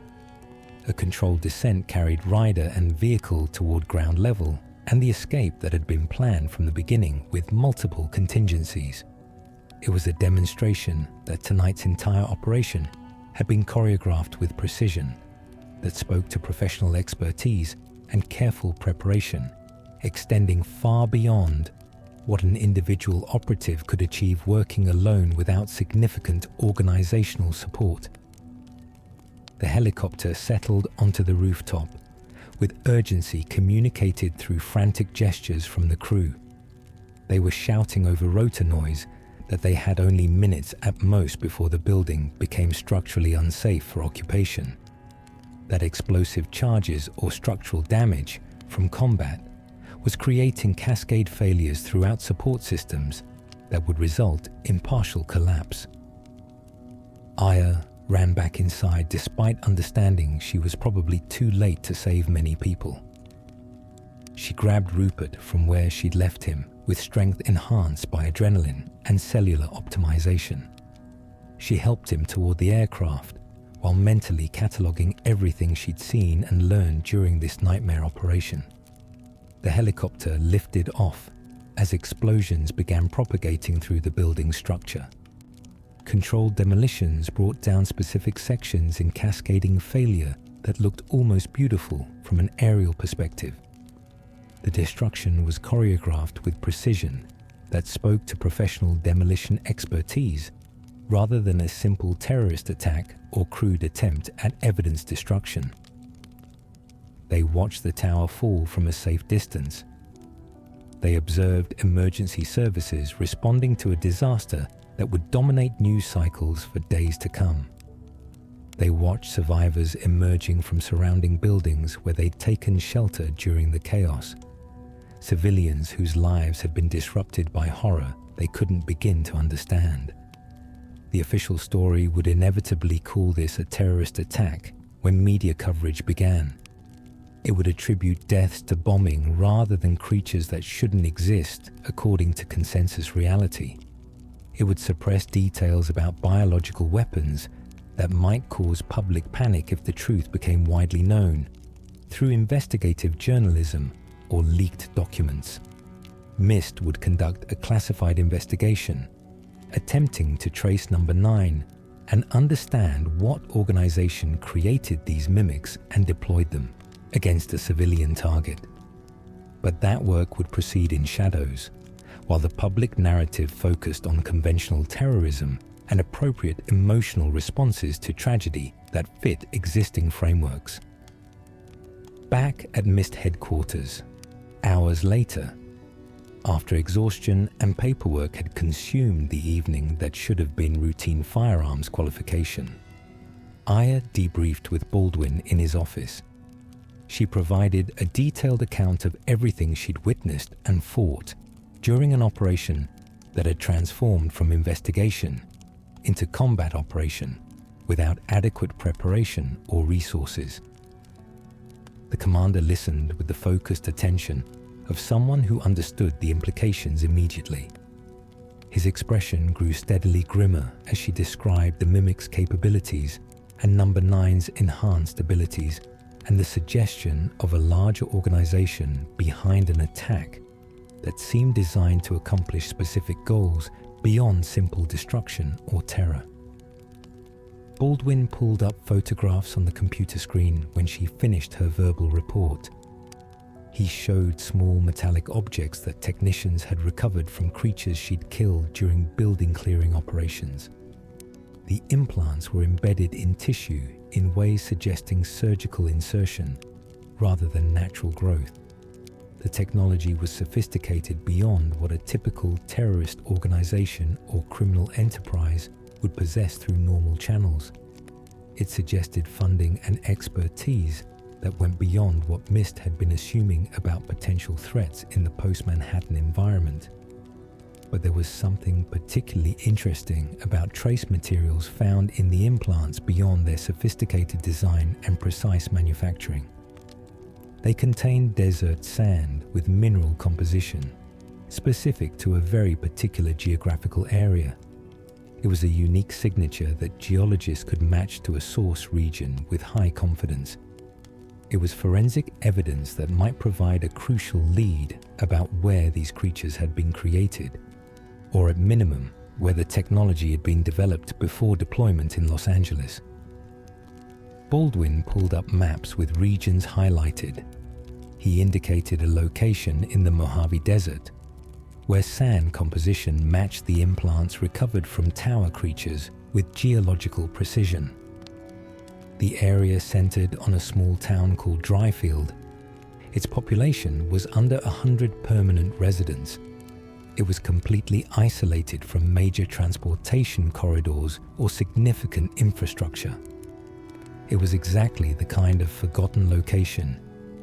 A controlled descent carried rider and vehicle toward ground level, and the escape that had been planned from the beginning with multiple contingencies. It was a demonstration that tonight's entire operation had been choreographed with precision, that spoke to professional expertise and careful preparation, extending far beyond what an individual operative could achieve working alone without significant organizational support. The helicopter settled onto the rooftop, with urgency communicated through frantic gestures from the crew. They were shouting over rotor noise that they had only minutes at most before the building became structurally unsafe for occupation, that explosive charges or structural damage from combat was creating cascade failures throughout support systems that would result in partial collapse. Aya ran back inside despite understanding she was probably too late to save many people. She grabbed Rupert from where she'd left him with strength enhanced by adrenaline and cellular optimization. She helped him toward the aircraft while mentally cataloging everything she'd seen and learned during this nightmare operation. The helicopter lifted off as explosions began propagating through the building's structure. Controlled demolitions brought down specific sections in cascading failure that looked almost beautiful from an aerial perspective. The destruction was choreographed with precision that spoke to professional demolition expertise rather than a simple terrorist attack or crude attempt at evidence destruction. They watched the tower fall from a safe distance. They observed emergency services responding to a disaster that would dominate news cycles for days to come. They watched survivors emerging from surrounding buildings where they'd taken shelter during the chaos. Civilians whose lives had been disrupted by horror they couldn't begin to understand. The official story would inevitably call this a terrorist attack when media coverage began. It would attribute deaths to bombing rather than creatures that shouldn't exist according to consensus reality. It would suppress details about biological weapons that might cause public panic if the truth became widely known through investigative journalism or leaked documents. MIST would conduct a classified investigation, attempting to trace Number 9 and understand what organization created these mimics and deployed them against a civilian target. But that work would proceed in shadows, while the public narrative focused on conventional terrorism and appropriate emotional responses to tragedy that fit existing frameworks. Back at MIST headquarters, hours later, after exhaustion and paperwork had consumed the evening that should have been routine firearms qualification, Aya debriefed with Baldwin in his office. She provided a detailed account of everything she'd witnessed and fought during an operation that had transformed from investigation into combat operation without adequate preparation or resources. The commander listened with the focused attention of someone who understood the implications immediately. His expression grew steadily grimmer as she described the Mimic's capabilities and Number 9's enhanced abilities and the suggestion of a larger organization behind an attack that seemed designed to accomplish specific goals beyond simple destruction or terror. Baldwin pulled up photographs on the computer screen when she finished her verbal report. He showed small metallic objects that technicians had recovered from creatures she'd killed during building clearing operations. The implants were embedded in tissue in ways suggesting surgical insertion rather than natural growth. The technology was sophisticated beyond what a typical terrorist organization or criminal enterprise would possess through normal channels. It suggested funding and expertise that went beyond what MIST had been assuming about potential threats in the post-Manhattan environment. But there was something particularly interesting about trace materials found in the implants beyond their sophisticated design and precise manufacturing. They contained desert sand with mineral composition, specific to a very particular geographical area. It was a unique signature that geologists could match to a source region with high confidence. It was forensic evidence that might provide a crucial lead about where these creatures had been created, or at minimum, where the technology had been developed before deployment in Los Angeles. Baldwin pulled up maps with regions highlighted. He indicated a location in the Mojave Desert, where sand composition matched the implants recovered from tower creatures with geological precision. The area centered on a small town called Dryfield. Its population was under 100 permanent residents. It was completely isolated from major transportation corridors or significant infrastructure. It was exactly the kind of forgotten location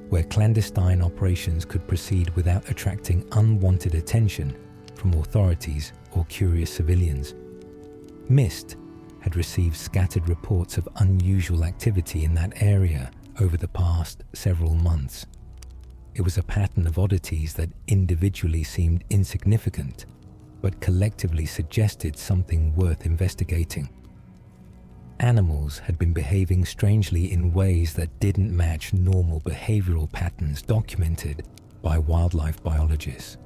where clandestine operations could proceed without attracting unwanted attention from authorities or curious civilians. MIST had received scattered reports of unusual activity in that area over the past several months. It was a pattern of oddities that individually seemed insignificant, but collectively suggested something worth investigating. Animals had been behaving strangely in ways that didn't match normal behavioral patterns documented by wildlife biologists.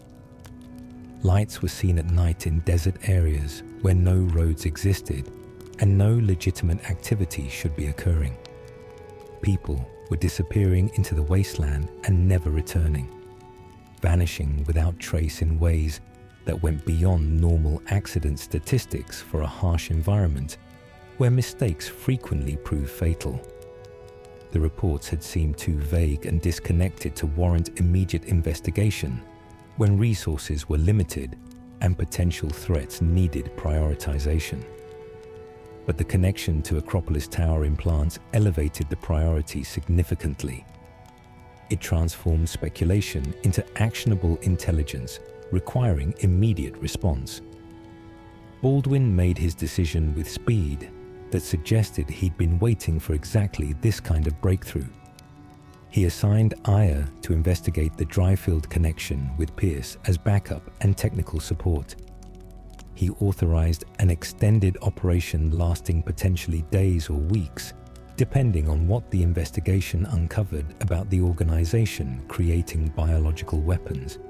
Lights were seen at night in desert areas where no roads existed and no legitimate activity should be occurring. People were disappearing into the wasteland and never returning, vanishing without trace in ways that went beyond normal accident statistics for a harsh environment where mistakes frequently prove fatal. The reports had seemed too vague and disconnected to warrant immediate investigation when resources were limited and potential threats needed prioritization. But the connection to Akropolis Tower implants elevated the priority significantly. It transformed speculation into actionable intelligence requiring immediate response. Baldwin made his decision with speed that suggested he'd been waiting for exactly this kind of breakthrough. He assigned Aya to investigate the Dryfield connection with Pierce as backup and technical support. He authorized an extended operation lasting potentially days or weeks, depending on what the investigation uncovered about the organization creating biological weapons.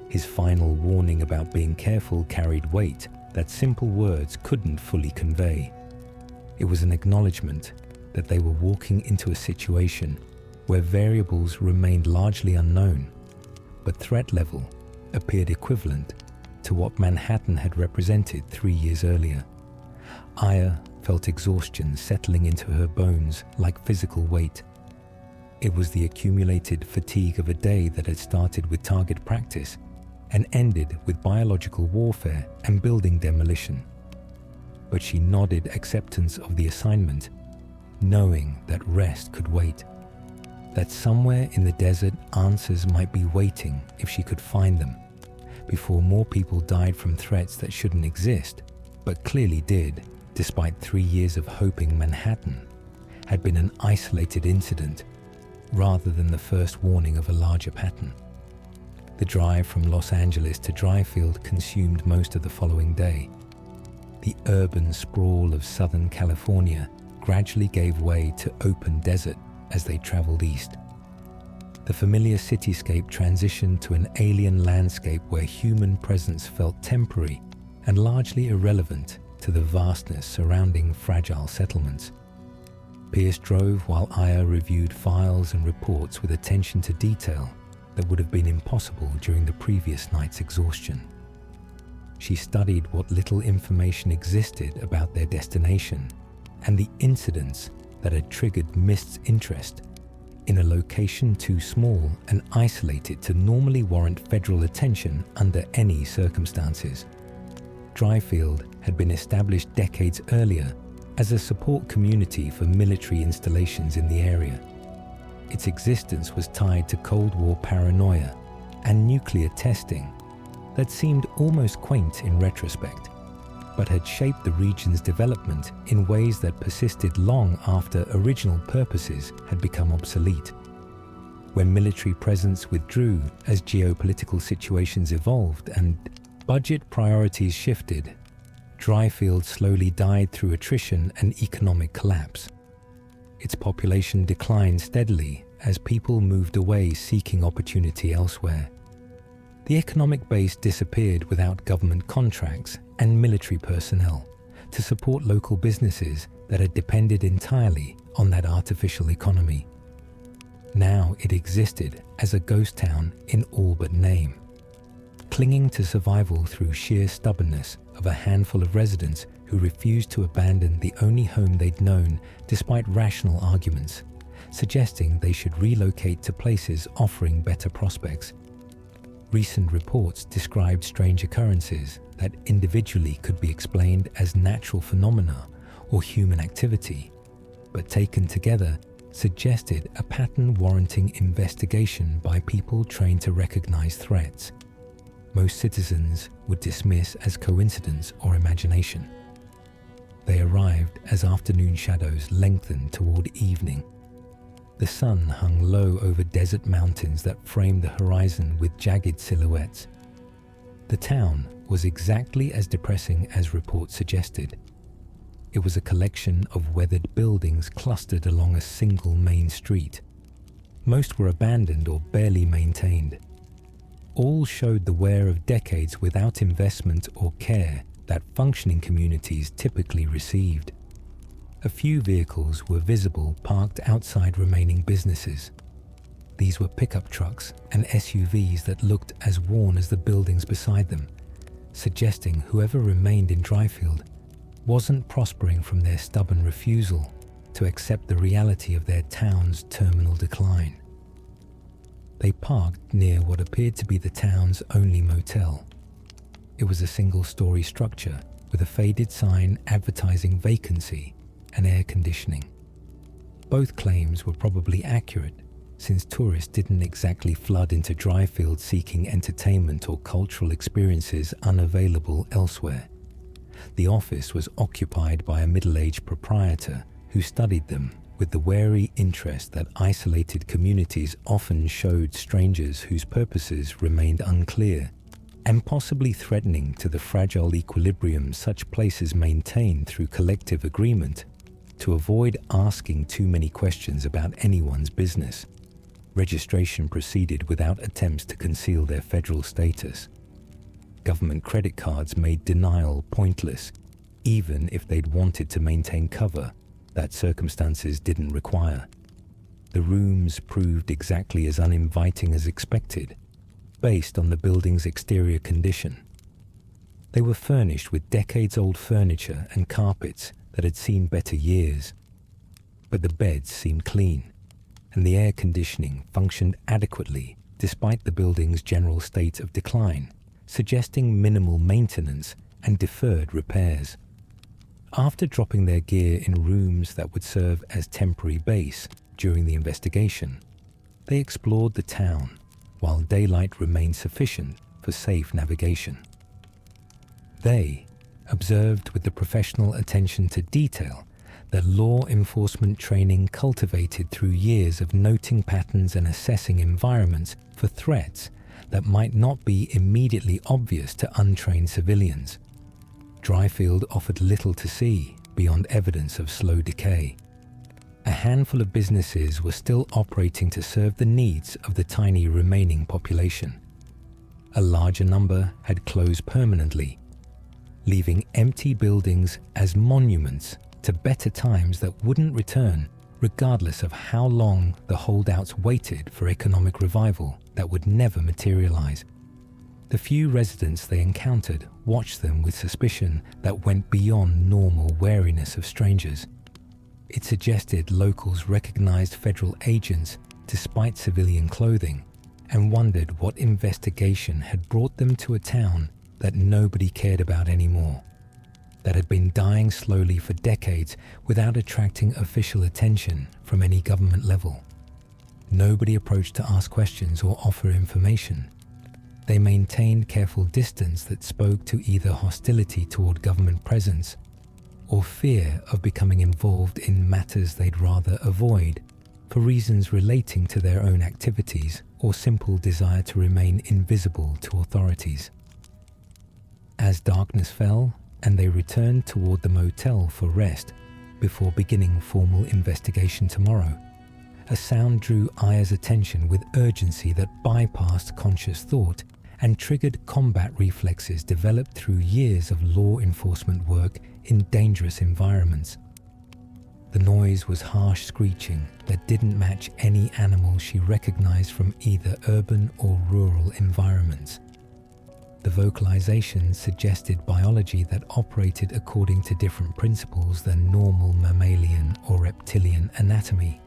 His final warning about being careful carried weight that simple words couldn't fully convey. It was an acknowledgement that they were walking into a situation where variables remained largely unknown, but threat level appeared equivalent to what Manhattan had represented 3 years earlier. Aya felt exhaustion settling into her bones like physical weight. It was the accumulated fatigue of a day that had started with target practice and ended with biological warfare and building demolition. But she nodded acceptance of the assignment knowing that rest could wait. That somewhere in the desert answers might be waiting if she could find them, before more people died from threats that shouldn't exist, but clearly did, despite 3 years of hoping Manhattan had been an isolated incident rather than the first warning of a larger pattern. The drive from Los Angeles to Dryfield consumed most of the following day. The urban sprawl of Southern California gradually gave way to open desert as they traveled east. The familiar cityscape transitioned to an alien landscape where human presence felt temporary and largely irrelevant to the vastness surrounding fragile settlements. Pierce drove while Aya reviewed files and reports with attention to detail that would have been impossible during the previous night's exhaustion. She studied what little information existed about their destination and the incidents that had triggered Mist's interest in a location too small and isolated to normally warrant federal attention under any circumstances. Dryfield had been established decades earlier as a support community for military installations in the area. Its existence was tied to Cold War paranoia and nuclear testing that seemed almost quaint in retrospect, but had shaped the region's development in ways that persisted long after original purposes had become obsolete. When military presence withdrew as geopolitical situations evolved and budget priorities shifted, Dryfield slowly died through attrition and economic collapse. Its population declined steadily as people moved away seeking opportunity elsewhere. The economic base disappeared without government contracts and military personnel to support local businesses that had depended entirely on that artificial economy. Now it existed as a ghost town in all but name, clinging to survival through sheer stubbornness of a handful of residents who refused to abandon the only home they'd known despite rational arguments, suggesting they should relocate to places offering better prospects. Recent reports described strange occurrences that individually could be explained as natural phenomena or human activity, but taken together suggested a pattern warranting investigation by people trained to recognize threats. Most citizens would dismiss as coincidence or imagination. They arrived as afternoon shadows lengthened toward evening. The sun hung low over desert mountains that framed the horizon with jagged silhouettes. The town was exactly as depressing as reports suggested. It was a collection of weathered buildings clustered along a single main street. Most were abandoned or barely maintained. All showed the wear of decades without investment or care that functioning communities typically received. A few vehicles were visible parked outside remaining businesses. These were pickup trucks and SUVs that looked as worn as the buildings beside them, suggesting whoever remained in Dryfield wasn't prospering from their stubborn refusal to accept the reality of their town's terminal decline. They parked near what appeared to be the town's only motel. It was a single-story structure with a faded sign advertising vacancy and air conditioning. Both claims were probably accurate, since tourists didn't exactly flood into Dryfield seeking entertainment or cultural experiences unavailable elsewhere. The office was occupied by a middle-aged proprietor who studied them with the wary interest that isolated communities often showed strangers whose purposes remained unclear, and possibly threatening to the fragile equilibrium such places maintain through collective agreement to avoid asking too many questions about anyone's business. Registration proceeded without attempts to conceal their federal status. Government credit cards made denial pointless, even if they'd wanted to maintain cover that circumstances didn't require. The rooms proved exactly as uninviting as expected, based on the building's exterior condition. They were furnished with decades-old furniture and carpets that had seen better years, but the beds seemed clean, and the air conditioning functioned adequately despite the building's general state of decline, suggesting minimal maintenance and deferred repairs. After dropping their gear in rooms that would serve as temporary base during the investigation, they explored the town while daylight remained sufficient for safe navigation. They observed with the professional attention to detail that law enforcement training cultivated through years of noting patterns and assessing environments for threats that might not be immediately obvious to untrained civilians. Dryfield offered little to see beyond evidence of slow decay. A handful of businesses were still operating to serve the needs of the tiny remaining population. A larger number had closed permanently, leaving empty buildings as monuments to better times that wouldn't return, regardless of how long the holdouts waited for economic revival that would never materialize. The few residents they encountered watched them with suspicion that went beyond normal wariness of strangers. It suggested locals recognized federal agents despite civilian clothing and wondered what investigation had brought them to a town that nobody cared about anymore, that had been dying slowly for decades without attracting official attention from any government level. Nobody approached to ask questions or offer information. They maintained careful distance that spoke to either hostility toward government presence or fear of becoming involved in matters they'd rather avoid for reasons relating to their own activities or simple desire to remain invisible to authorities. As darkness fell and they returned toward the motel for rest before beginning formal investigation tomorrow, a sound drew Aya's attention with urgency that bypassed conscious thought and triggered combat reflexes developed through years of law enforcement work in dangerous environments. The noise was harsh screeching that didn't match any animal she recognized from either urban or rural environments. The vocalization suggested biology that operated according to different principles than normal mammalian or reptilian anatomy.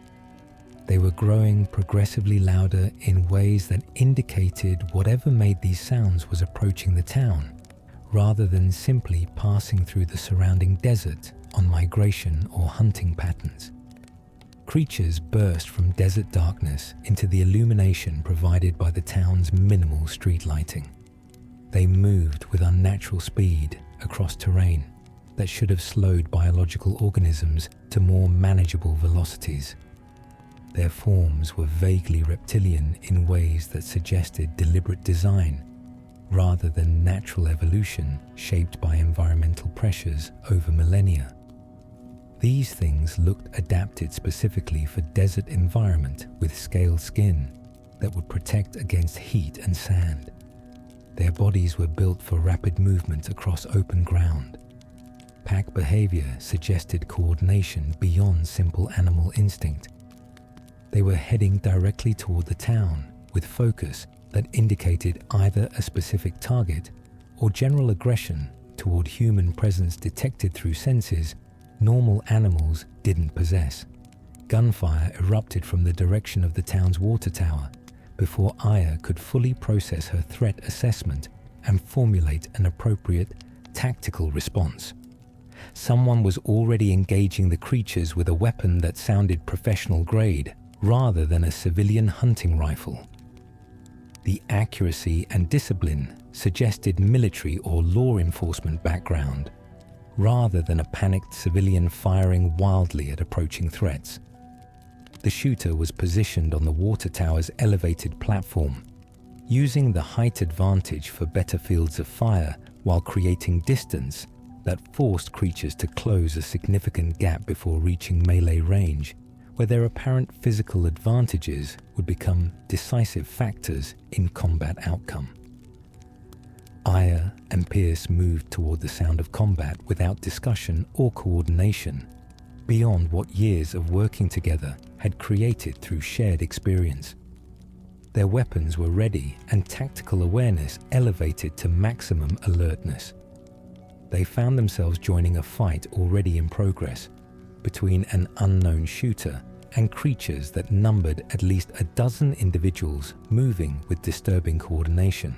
They were growing progressively louder in ways that indicated whatever made these sounds was approaching the town, rather than simply passing through the surrounding desert on migration or hunting patterns. Creatures burst from desert darkness into the illumination provided by the town's minimal street lighting. They moved with unnatural speed across terrain that should have slowed biological organisms to more manageable velocities. Their forms were vaguely reptilian in ways that suggested deliberate design, rather than natural evolution shaped by environmental pressures over millennia. These things looked adapted specifically for desert environment with scaled skin that would protect against heat and sand. Their bodies were built for rapid movement across open ground. Pack behavior suggested coordination beyond simple animal instinct. They were heading directly toward the town with focus that indicated either a specific target or general aggression toward human presence detected through senses normal animals didn't possess. Gunfire erupted from the direction of the town's water tower before Aya could fully process her threat assessment and formulate an appropriate tactical response. Someone was already engaging the creatures with a weapon that sounded professional grade rather than a civilian hunting rifle. The accuracy and discipline suggested military or law enforcement background, rather than a panicked civilian firing wildly at approaching threats. The shooter was positioned on the water tower's elevated platform, using the height advantage for better fields of fire while creating distance that forced creatures to close a significant gap before reaching melee range, where their apparent physical advantages would become decisive factors in combat outcome. Aya and Pierce moved toward the sound of combat without discussion or coordination, beyond what years of working together had created through shared experience. Their weapons were ready and tactical awareness elevated to maximum alertness. They found themselves joining a fight already in progress between an unknown shooter and creatures that numbered at least a dozen individuals moving with disturbing coordination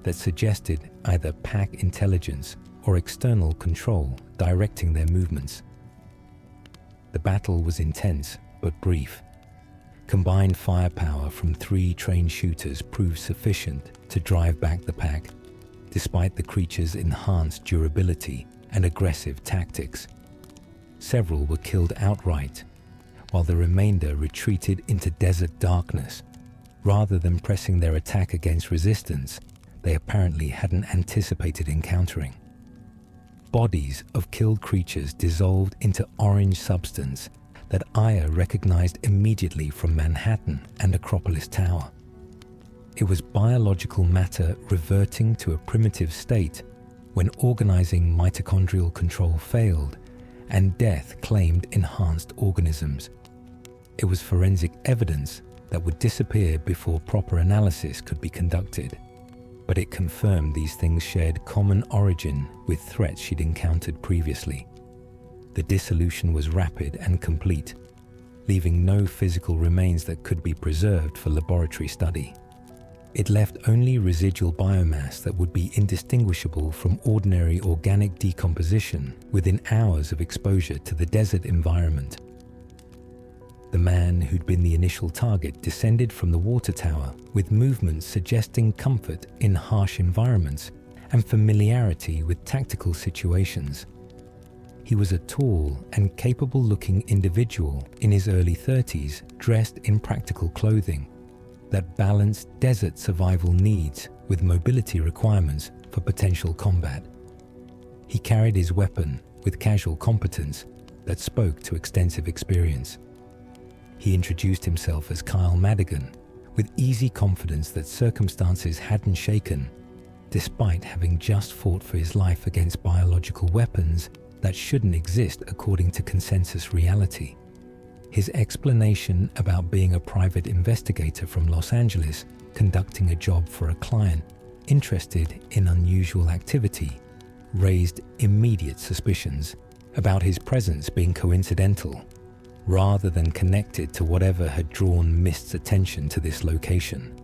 that suggested either pack intelligence or external control directing their movements. The battle was intense but brief. Combined firepower from 3 trained shooters proved sufficient to drive back the pack, despite the creature's enhanced durability and aggressive tactics. Several were killed outright, while the remainder retreated into desert darkness. Rather than pressing their attack against resistance they apparently hadn't anticipated encountering. Bodies of killed creatures dissolved into orange substance that Aya recognized immediately from Manhattan and Akropolis Tower. It was biological matter reverting to a primitive state when organizing mitochondrial control failed and death claimed enhanced organisms. It was forensic evidence that would disappear before proper analysis could be conducted, but it confirmed these things shared common origin with threats she'd encountered previously. The dissolution was rapid and complete, leaving no physical remains that could be preserved for laboratory study. It left only residual biomass that would be indistinguishable from ordinary organic decomposition within hours of exposure to the desert environment. The man who'd been the initial target descended from the water tower with movements suggesting comfort in harsh environments and familiarity with tactical situations. He was a tall and capable-looking individual in his early 30s, dressed in practical clothing that balanced desert survival needs with mobility requirements for potential combat. He carried his weapon with casual competence that spoke to extensive experience. He introduced himself as Kyle Madigan with easy confidence that circumstances hadn't shaken, despite having just fought for his life against biological weapons that shouldn't exist according to consensus reality. His explanation about being a private investigator from Los Angeles conducting a job for a client interested in unusual activity raised immediate suspicions about his presence being coincidental rather than connected to whatever had drawn Mist's attention to this location.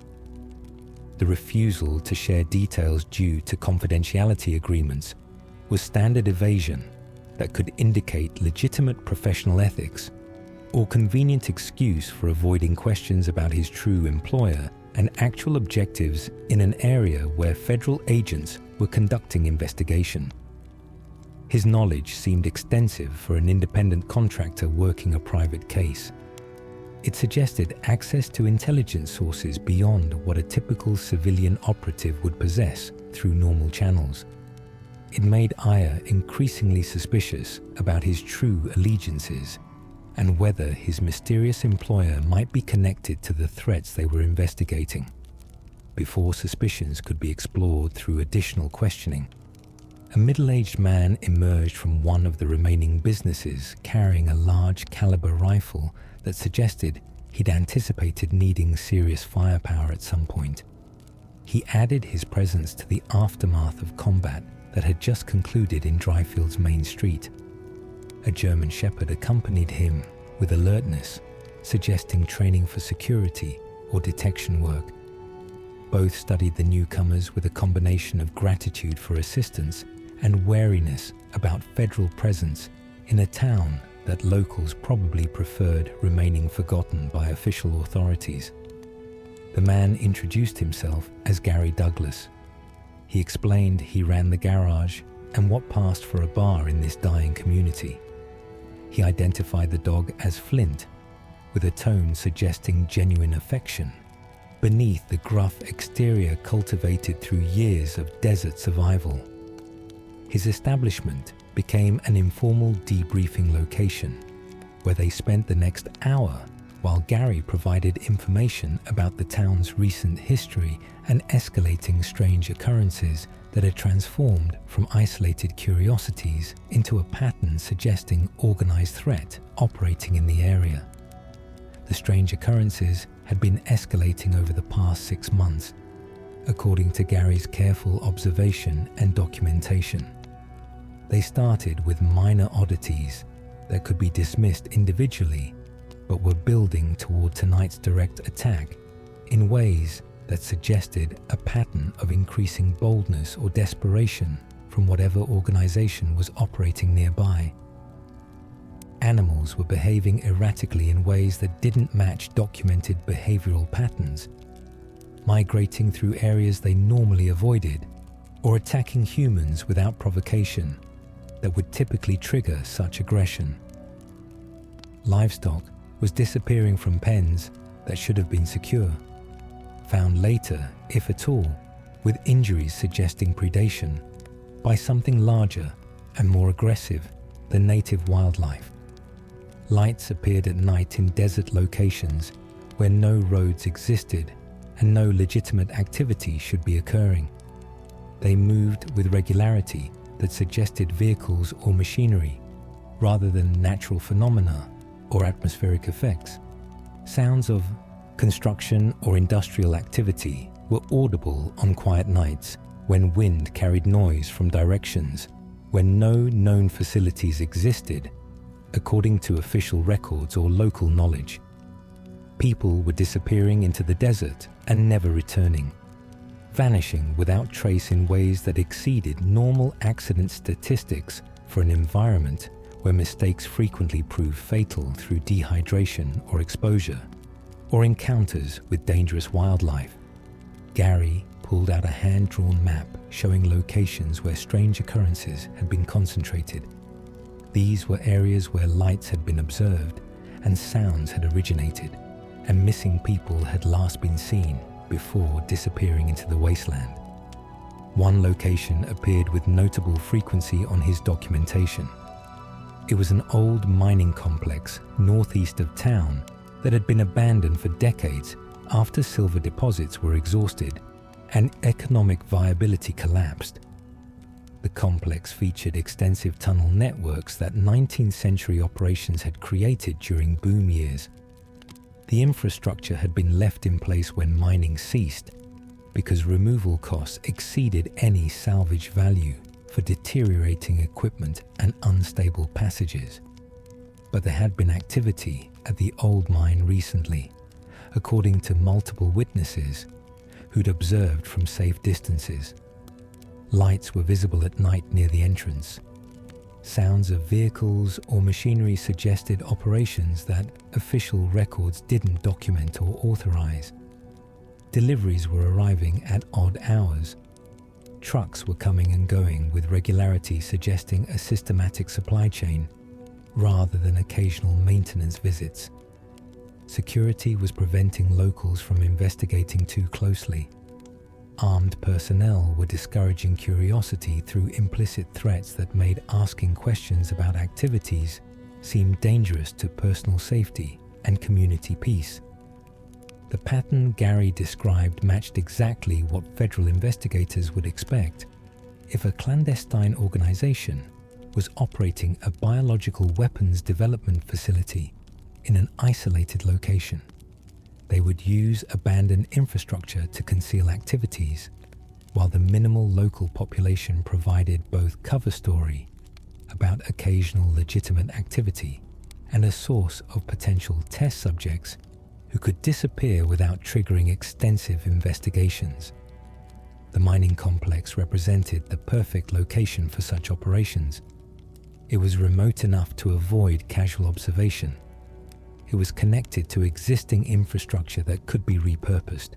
The refusal to share details due to confidentiality agreements was standard evasion that could indicate legitimate professional ethics or convenient excuse for avoiding questions about his true employer and actual objectives in an area where federal agents were conducting investigation. His knowledge seemed extensive for an independent contractor working a private case. It suggested access to intelligence sources beyond what a typical civilian operative would possess through normal channels. It made Aya increasingly suspicious about his true allegiances and whether his mysterious employer might be connected to the threats they were investigating. Before suspicions could be explored through additional questioning, a middle-aged man emerged from one of the remaining businesses carrying a large caliber rifle that suggested he'd anticipated needing serious firepower at some point. He added his presence to the aftermath of combat that had just concluded in Dryfield's main street. A German shepherd accompanied him with alertness, suggesting training for security or detection work. Both studied the newcomers with a combination of gratitude for assistance and wariness about federal presence in a town that locals probably preferred remaining forgotten by official authorities. The man introduced himself as Gary Douglas. He explained he ran the garage and what passed for a bar in this dying community. He identified the dog as Flint, with a tone suggesting genuine affection, beneath the gruff exterior cultivated through years of desert survival. His establishment became an informal debriefing location, where they spent the next hour while Gary provided information about the town's recent history and escalating strange occurrences that had transformed from isolated curiosities into a pattern suggesting organized threat operating in the area. The strange occurrences had been escalating over the past 6 months, according to Gary's careful observation and documentation. They started with minor oddities that could be dismissed individually, but were building toward tonight's direct attack in ways that suggested a pattern of increasing boldness or desperation from whatever organization was operating nearby. Animals were behaving erratically in ways that didn't match documented behavioral patterns, migrating through areas they normally avoided, or attacking humans without provocation that would typically trigger such aggression. Livestock was disappearing from pens that should have been secure, found later, if at all, with injuries suggesting predation by something larger and more aggressive than native wildlife. Lights appeared at night in desert locations where no roads existed and no legitimate activity should be occurring. They moved with regularity that suggested vehicles or machinery rather than natural phenomena or atmospheric effects. Sounds of construction or industrial activity were audible on quiet nights when wind carried noise from directions when no known facilities existed, according to official records or local knowledge. People were disappearing into the desert and never returning, vanishing without trace in ways that exceeded normal accident statistics for an environment where mistakes frequently prove fatal through dehydration or exposure, or encounters with dangerous wildlife. Gary pulled out a hand-drawn map showing locations where strange occurrences had been concentrated. These were areas where lights had been observed and sounds had originated, and missing people had last been seen before disappearing into the wasteland. One location appeared with notable frequency on his documentation. It was an old mining complex northeast of town that had been abandoned for decades after silver deposits were exhausted and economic viability collapsed. The complex featured extensive tunnel networks that 19th century operations had created during boom years. The infrastructure had been left in place when mining ceased because removal costs exceeded any salvage value for deteriorating equipment and unstable passages. But there had been activity at the old mine recently, according to multiple witnesses who'd observed from safe distances. Lights were visible at night near the entrance. Sounds of vehicles or machinery suggested operations that official records didn't document or authorize. Deliveries were arriving at odd hours. Trucks were coming and going with regularity, suggesting a systematic supply chain rather than occasional maintenance visits. Security was preventing locals from investigating too closely. Armed personnel were discouraging curiosity through implicit threats that made asking questions about activities seem dangerous to personal safety and community peace. The pattern Gary described matched exactly what federal investigators would expect if a clandestine organization was operating a biological weapons development facility in an isolated location. They would use abandoned infrastructure to conceal activities, while the minimal local population provided both cover story about occasional legitimate activity and a source of potential test subjects who could disappear without triggering extensive investigations. The mining complex represented the perfect location for such operations. It was remote enough to avoid casual observation. It was connected to existing infrastructure that could be repurposed.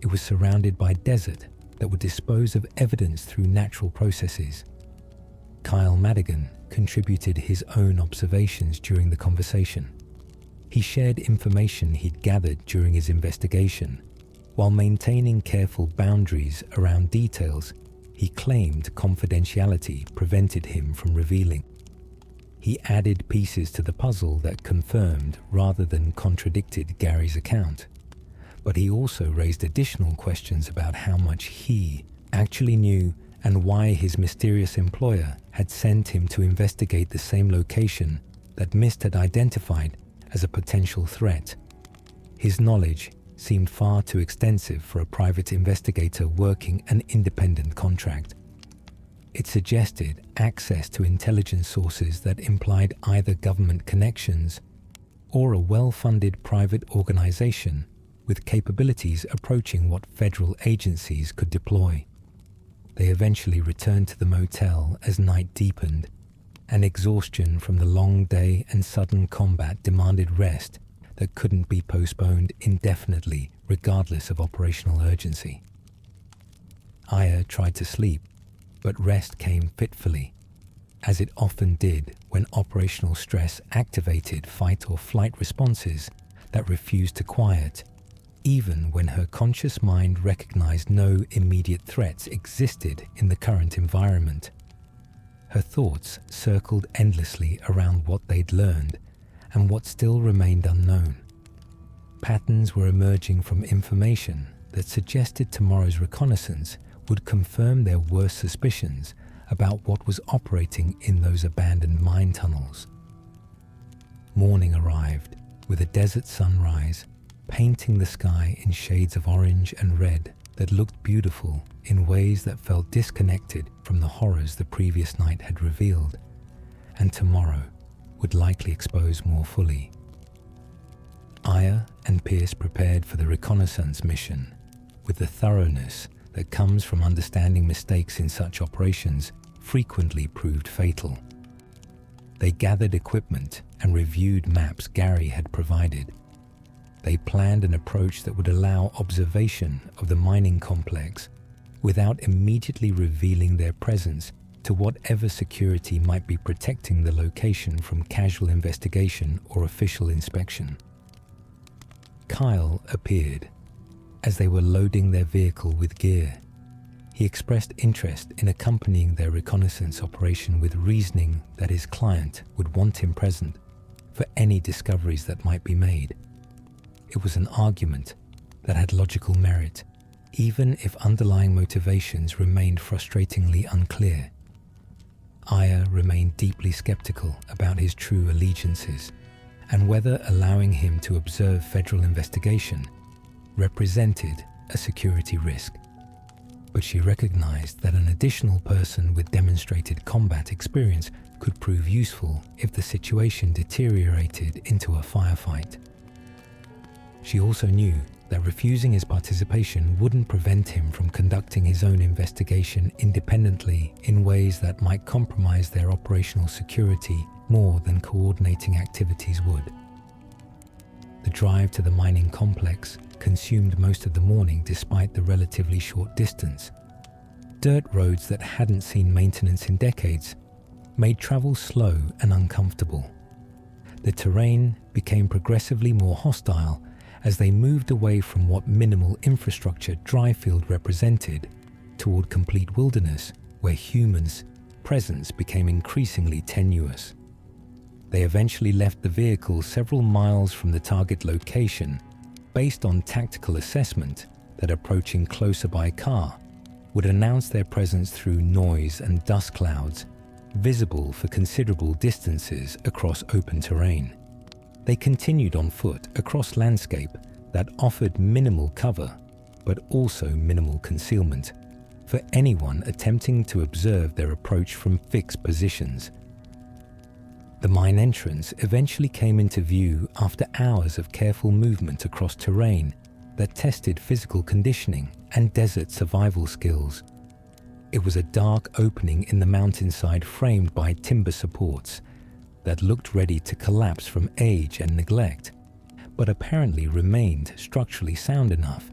It was surrounded by desert that would dispose of evidence through natural processes. Kyle Madigan contributed his own observations during the conversation. He shared information he'd gathered during his investigation, while maintaining careful boundaries around details he claimed confidentiality prevented him from revealing. He added pieces to the puzzle that confirmed rather than contradicted Gary's account, but he also raised additional questions about how much he actually knew and why his mysterious employer had sent him to investigate the same location that Mist had identified as a potential threat. His knowledge seemed far too extensive for a private investigator working an independent contract. It suggested access to intelligence sources that implied either government connections or a well-funded private organization with capabilities approaching what federal agencies could deploy. They eventually returned to the motel as night deepened, and exhaustion from the long day and sudden combat demanded rest that couldn't be postponed indefinitely regardless of operational urgency. Aya tried to sleep, but rest came fitfully, as it often did when operational stress activated fight or flight responses that refused to quiet, even when her conscious mind recognized no immediate threats existed in the current environment. Her thoughts circled endlessly around what they'd learned and what still remained unknown. Patterns were emerging from information that suggested tomorrow's reconnaissance would confirm their worst suspicions about what was operating in those abandoned mine tunnels. Morning arrived, with a desert sunrise painting the sky in shades of orange and red that looked beautiful in ways that felt disconnected from the horrors the previous night had revealed, and tomorrow would likely expose more fully. Aya and Pierce prepared for the reconnaissance mission with the thoroughness that comes from understanding mistakes in such operations frequently proved fatal. They gathered equipment and reviewed maps Gary had provided. They planned an approach that would allow observation of the mining complex without immediately revealing their presence to whatever security might be protecting the location from casual investigation or official inspection. Kyle appeared as they were loading their vehicle with gear. He expressed interest in accompanying their reconnaissance operation with reasoning that his client would want him present for any discoveries that might be made. It was an argument that had logical merit, even if underlying motivations remained frustratingly unclear. Aya remained deeply skeptical about his true allegiances and whether allowing him to observe federal investigation represented a security risk. But she recognized that an additional person with demonstrated combat experience could prove useful if the situation deteriorated into a firefight. She also knew that refusing his participation wouldn't prevent him from conducting his own investigation independently in ways that might compromise their operational security more than coordinating activities would. The drive to the mining complex consumed most of the morning despite the relatively short distance. Dirt roads that hadn't seen maintenance in decades made travel slow and uncomfortable. The terrain became progressively more hostile as they moved away from what minimal infrastructure Dryfield represented toward complete wilderness where humans' presence became increasingly tenuous. They eventually left the vehicle several miles from the target location based on tactical assessment that approaching closer by car would announce their presence through noise and dust clouds visible for considerable distances across open terrain. They continued on foot across landscape that offered minimal cover, but also minimal concealment for anyone attempting to observe their approach from fixed positions. The mine entrance eventually came into view after hours of careful movement across terrain that tested physical conditioning and desert survival skills. It was a dark opening in the mountainside framed by timber supports that looked ready to collapse from age and neglect, but apparently remained structurally sound enough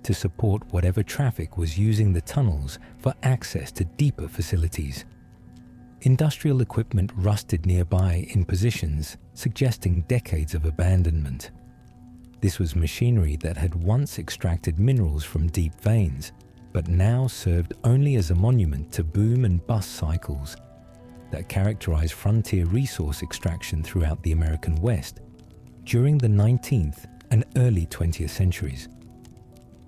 to support whatever traffic was using the tunnels for access to deeper facilities. Industrial equipment rusted nearby in positions suggesting decades of abandonment. This was machinery that had once extracted minerals from deep veins, but now served only as a monument to boom and bust cycles that characterized frontier resource extraction throughout the American West during the 19th and early 20th centuries.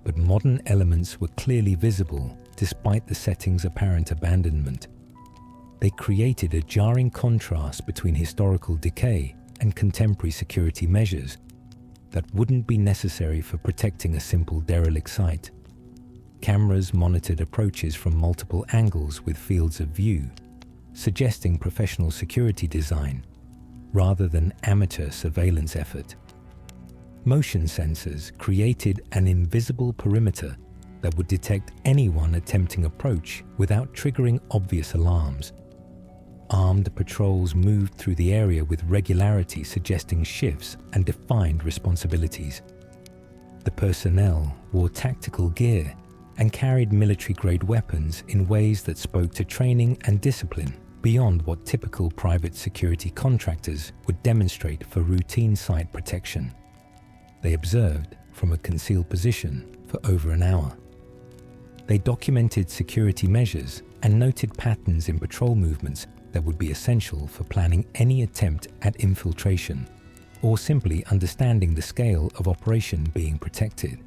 But modern elements were clearly visible despite the setting's apparent abandonment. They created a jarring contrast between historical decay and contemporary security measures that wouldn't be necessary for protecting a simple derelict site. Cameras monitored approaches from multiple angles with fields of view, suggesting professional security design rather than amateur surveillance effort. Motion sensors created an invisible perimeter that would detect anyone attempting approach without triggering obvious alarms. Armed patrols moved through the area with regularity, suggesting shifts and defined responsibilities. The personnel wore tactical gear and carried military-grade weapons in ways that spoke to training and discipline beyond what typical private security contractors would demonstrate for routine site protection. They observed from a concealed position for over an hour. They documented security measures and noted patterns in patrol movements that would be essential for planning any attempt at infiltration, or simply understanding the scale of operation being protected.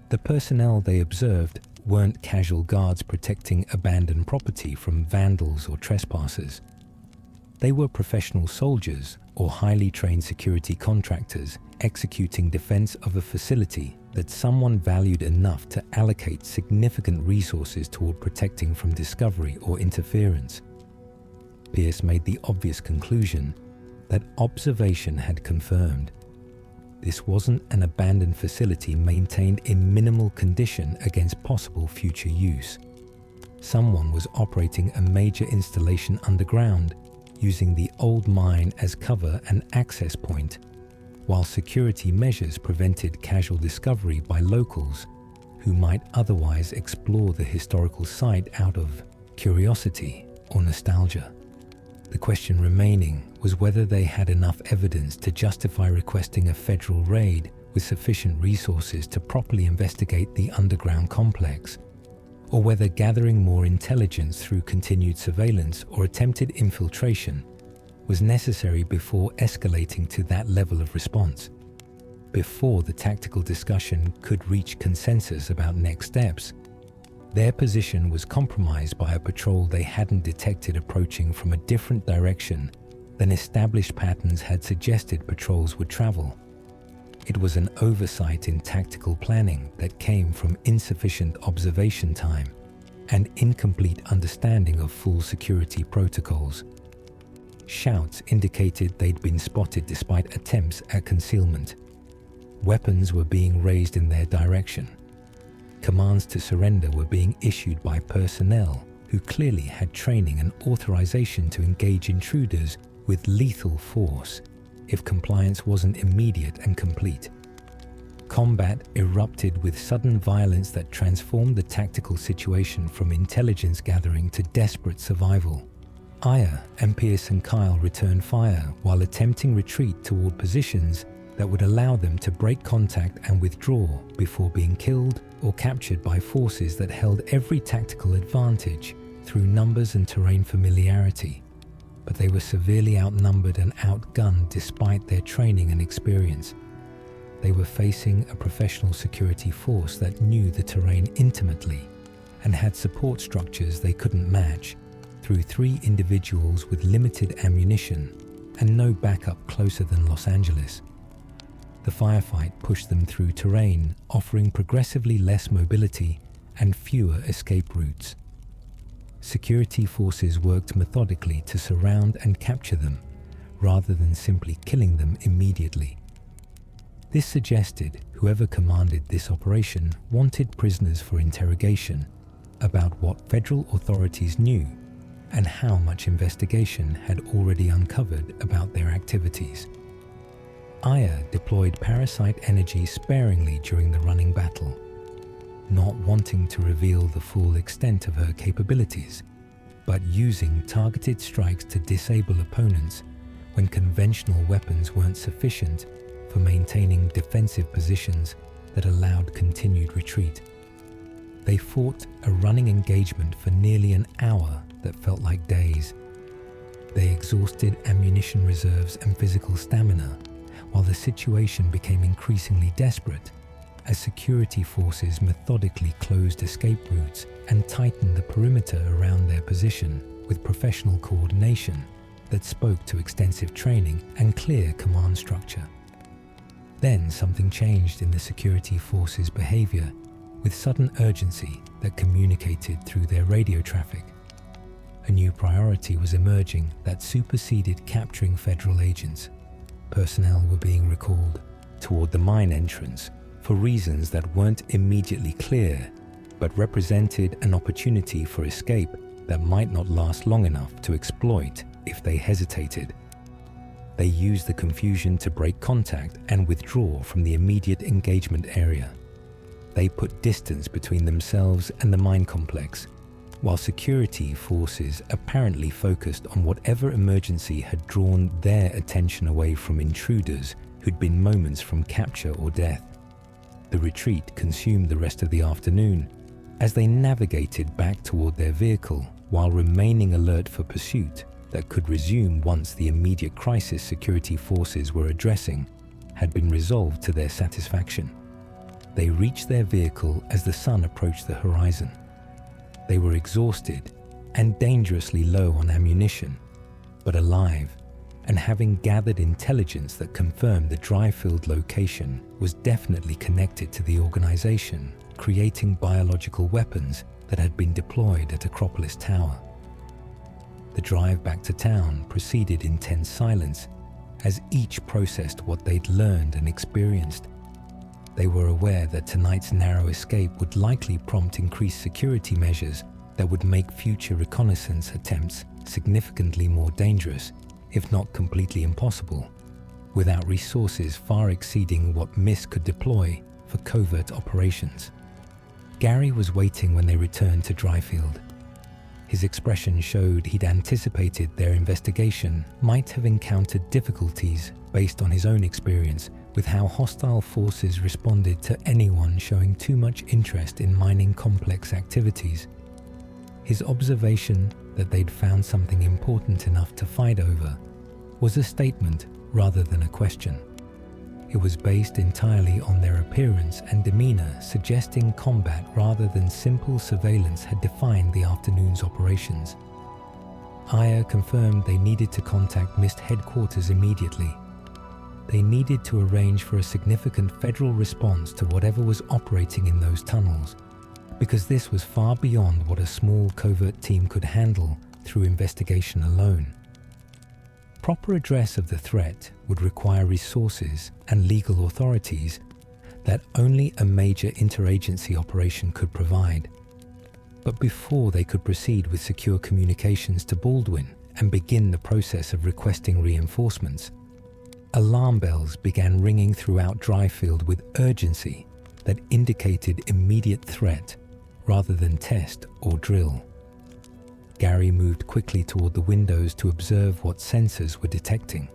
The personnel they observed weren't casual guards protecting abandoned property from vandals or trespassers. They were professional soldiers or highly trained security contractors executing defense of a facility that someone valued enough to allocate significant resources toward protecting from discovery or interference. Pierce made the obvious conclusion that observation had confirmed this wasn't an abandoned facility maintained in minimal condition against possible future use. Someone was operating a major installation underground, using the old mine as cover and access point, while security measures prevented casual discovery by locals who might otherwise explore the historical site out of curiosity or nostalgia. The question remaining was whether they had enough evidence to justify requesting a federal raid with sufficient resources to properly investigate the underground complex, or whether gathering more intelligence through continued surveillance or attempted infiltration was necessary before escalating to that level of response. Before the tactical discussion could reach consensus about next steps, their position was compromised by a patrol they hadn't detected approaching from a different direction than established patterns had suggested patrols would travel. It was an oversight in tactical planning that came from insufficient observation time and incomplete understanding of full security protocols. Shouts indicated they'd been spotted despite attempts at concealment. Weapons were being raised in their direction. Commands to surrender were being issued by personnel who clearly had training and authorization to engage intruders with lethal force if compliance wasn't immediate and complete. Combat erupted with sudden violence that transformed the tactical situation from intelligence gathering to desperate survival. Aya and Pierce and Kyle returned fire while attempting retreat toward positions that would allow them to break contact and withdraw before being killed or captured by forces that held every tactical advantage through numbers and terrain familiarity. But they were severely outnumbered and outgunned despite their training and experience. They were facing a professional security force that knew the terrain intimately and had support structures they couldn't match through 3 individuals with limited ammunition and no backup closer than Los Angeles. The firefight pushed them through terrain, offering progressively less mobility and fewer escape routes. Security forces worked methodically to surround and capture them, rather than simply killing them immediately. This suggested whoever commanded this operation wanted prisoners for interrogation about what federal authorities knew and how much investigation had already uncovered about their activities. Aya deployed parasite energy sparingly during the running battle, not wanting to reveal the full extent of her capabilities, but using targeted strikes to disable opponents when conventional weapons weren't sufficient for maintaining defensive positions that allowed continued retreat. They fought a running engagement for nearly an hour that felt like days. They exhausted ammunition reserves and physical stamina, while the situation became increasingly desperate as security forces methodically closed escape routes and tightened the perimeter around their position with professional coordination that spoke to extensive training and clear command structure. Then something changed in the security forces' behavior with sudden urgency that communicated through their radio traffic. A new priority was emerging that superseded capturing federal agents. Personnel were being recalled toward the mine entrance for reasons that weren't immediately clear but represented an opportunity for escape that might not last long enough to exploit if they hesitated. They used the confusion to break contact and withdraw from the immediate engagement area. They put distance between themselves and the mine complex, while security forces apparently focused on whatever emergency had drawn their attention away from intruders who'd been moments from capture or death. The retreat consumed the rest of the afternoon as they navigated back toward their vehicle while remaining alert for pursuit that could resume once the immediate crisis security forces were addressing had been resolved to their satisfaction. They reached their vehicle as the sun approached the horizon. They were exhausted and dangerously low on ammunition, but alive, and having gathered intelligence that confirmed the Dryfield location was definitely connected to the organization creating biological weapons that had been deployed at Akropolis Tower. The drive back to town proceeded in tense silence as each processed what they'd learned and experienced. They were aware that tonight's narrow escape would likely prompt increased security measures that would make future reconnaissance attempts significantly more dangerous, if not completely impossible, without resources far exceeding what MIST could deploy for covert operations. Gary was waiting when they returned to Dryfield. His expression showed he'd anticipated their investigation might have encountered difficulties based on his own experience with how hostile forces responded to anyone showing too much interest in mining complex activities. His observation that they'd found something important enough to fight over was a statement rather than a question. It was based entirely on their appearance and demeanor, suggesting combat rather than simple surveillance had defined the afternoon's operations. Aya confirmed they needed to contact MIST headquarters immediately. They needed to arrange for a significant federal response to whatever was operating in those tunnels, because this was far beyond what a small covert team could handle through investigation alone. Proper address of the threat would require resources and legal authorities that only a major interagency operation could provide. But before they could proceed with secure communications to Baldwin and begin the process of requesting reinforcements, alarm bells began ringing throughout Dryfield with urgency that indicated immediate threat rather than test or drill. Gary moved quickly toward the windows to observe what sensors were detecting.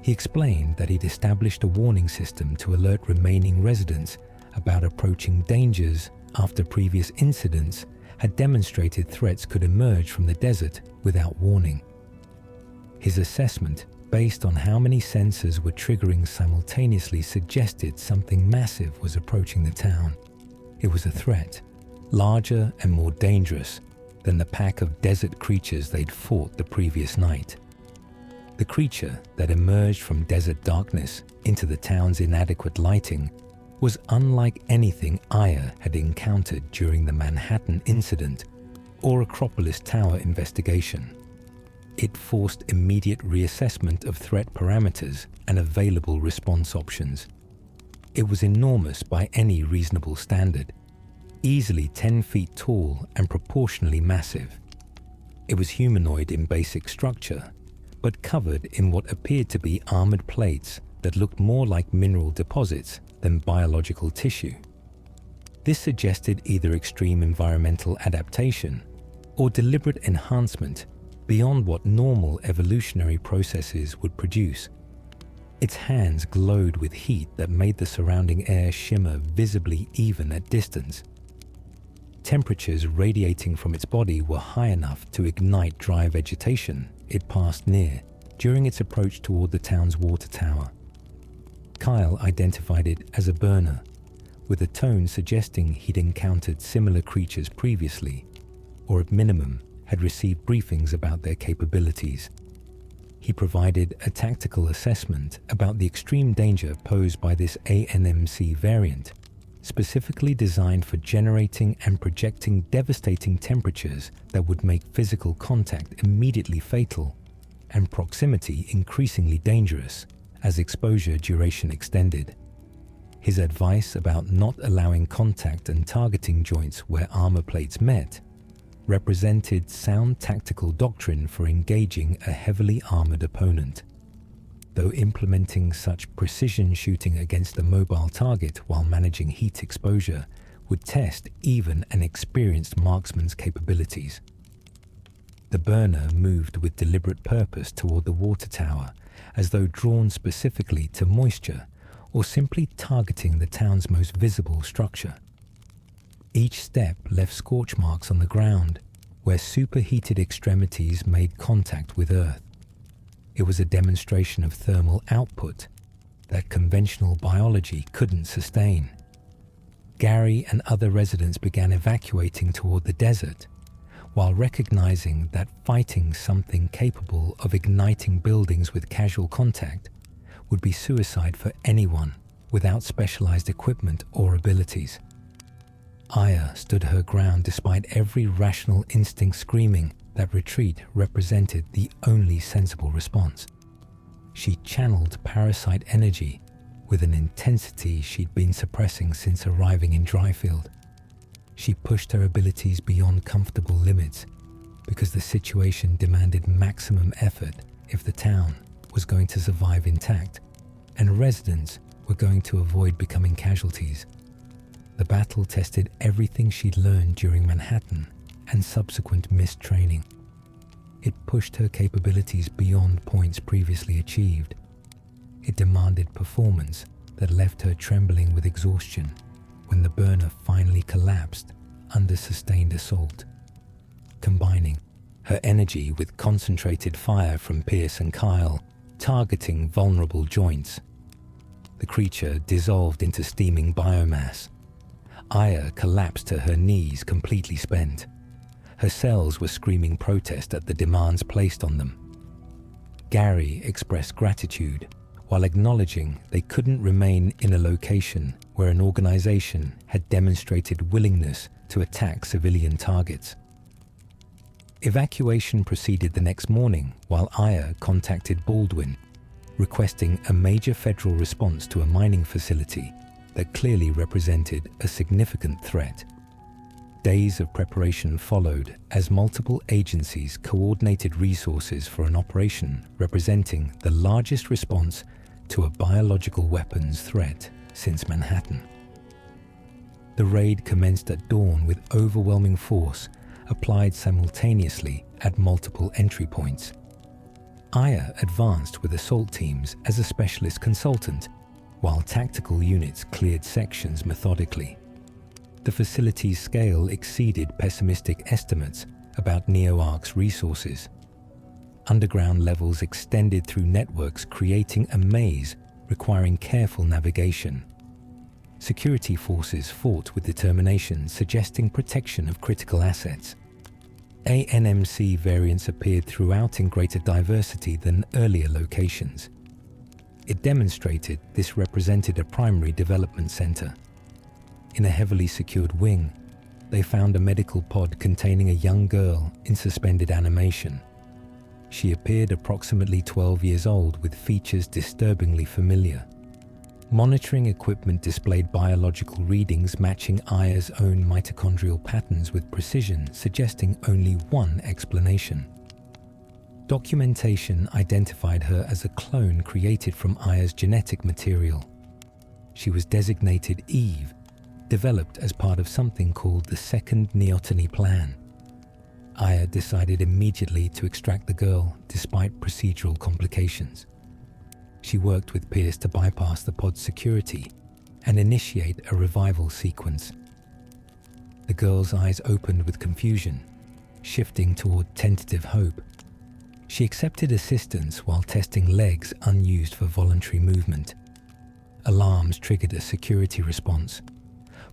He explained that he'd established a warning system to alert remaining residents about approaching dangers after previous incidents had demonstrated threats could emerge from the desert without warning. His assessment, based on how many sensors were triggering simultaneously, suggested something massive was approaching the town. It was a threat, larger and more dangerous than the pack of desert creatures they'd fought the previous night. The creature that emerged from desert darkness into the town's inadequate lighting was unlike anything Aya had encountered during the Manhattan incident or Akropolis Tower investigation. It forced immediate reassessment of threat parameters and available response options. It was enormous by any reasonable standard, easily 10 feet tall and proportionally massive. It was humanoid in basic structure, but covered in what appeared to be armored plates that looked more like mineral deposits than biological tissue. This suggested either extreme environmental adaptation or deliberate enhancement beyond what normal evolutionary processes would produce. Its hands glowed with heat that made the surrounding air shimmer visibly even at distance. Temperatures radiating from its body were high enough to ignite dry vegetation it passed near during its approach toward the town's water tower. Kyle identified it as a burner, with a tone suggesting he'd encountered similar creatures previously, or at minimum had received briefings about their capabilities. He provided a tactical assessment about the extreme danger posed by this ANMC variant, specifically designed for generating and projecting devastating temperatures that would make physical contact immediately fatal and proximity increasingly dangerous as exposure duration extended. His advice about not allowing contact and targeting joints where armor plates met represented sound tactical doctrine for engaging a heavily armored opponent. Though implementing such precision shooting against a mobile target while managing heat exposure would test even an experienced marksman's capabilities. The burner moved with deliberate purpose toward the water tower, as though drawn specifically to moisture or simply targeting the town's most visible structure. Each step left scorch marks on the ground, where superheated extremities made contact with earth. It was a demonstration of thermal output that conventional biology couldn't sustain. Gary and other residents began evacuating toward the desert, while recognizing that fighting something capable of igniting buildings with casual contact would be suicide for anyone without specialized equipment or abilities. Aya stood her ground despite every rational instinct screaming that retreat represented the only sensible response. She channeled parasite energy with an intensity she'd been suppressing since arriving in Dryfield. She pushed her abilities beyond comfortable limits because the situation demanded maximum effort if the town was going to survive intact and residents were going to avoid becoming casualties. The battle tested everything she'd learned during Manhattan and subsequent missed training. It pushed her capabilities beyond points previously achieved. It demanded performance that left her trembling with exhaustion when the burner finally collapsed under sustained assault. Combining her energy with concentrated fire from Pierce and Kyle, targeting vulnerable joints, the creature dissolved into steaming biomass. Aya collapsed to her knees, completely spent. Her cells were screaming protest at the demands placed on them. Gary expressed gratitude while acknowledging they couldn't remain in a location where an organization had demonstrated willingness to attack civilian targets. Evacuation proceeded the next morning while Aya contacted Baldwin, requesting a major federal response to a mining facility that clearly represented a significant threat. Days of preparation followed as multiple agencies coordinated resources for an operation representing the largest response to a biological weapons threat since Manhattan. The raid commenced at dawn with overwhelming force applied simultaneously at multiple entry points. Aya advanced with assault teams as a specialist consultant, while tactical units cleared sections methodically. The facility's scale exceeded pessimistic estimates about Neo-Ark's resources. Underground levels extended through networks, creating a maze requiring careful navigation. Security forces fought with determination, suggesting protection of critical assets. ANMC variants appeared throughout in greater diversity than earlier locations. It demonstrated this represented a primary development center. In a heavily secured wing, they found a medical pod containing a young girl in suspended animation. She appeared approximately 12 years old with features disturbingly familiar. Monitoring equipment displayed biological readings matching Aya's own mitochondrial patterns with precision, suggesting only one explanation. Documentation identified her as a clone created from Aya's genetic material. She was designated Eve, developed as part of something called the Second Neoteny Plan. Aya decided immediately to extract the girl despite procedural complications. She worked with Pierce to bypass the pod's security and initiate a revival sequence. The girl's eyes opened with confusion, shifting toward tentative hope. She accepted assistance while testing legs unused for voluntary movement. Alarms triggered a security response,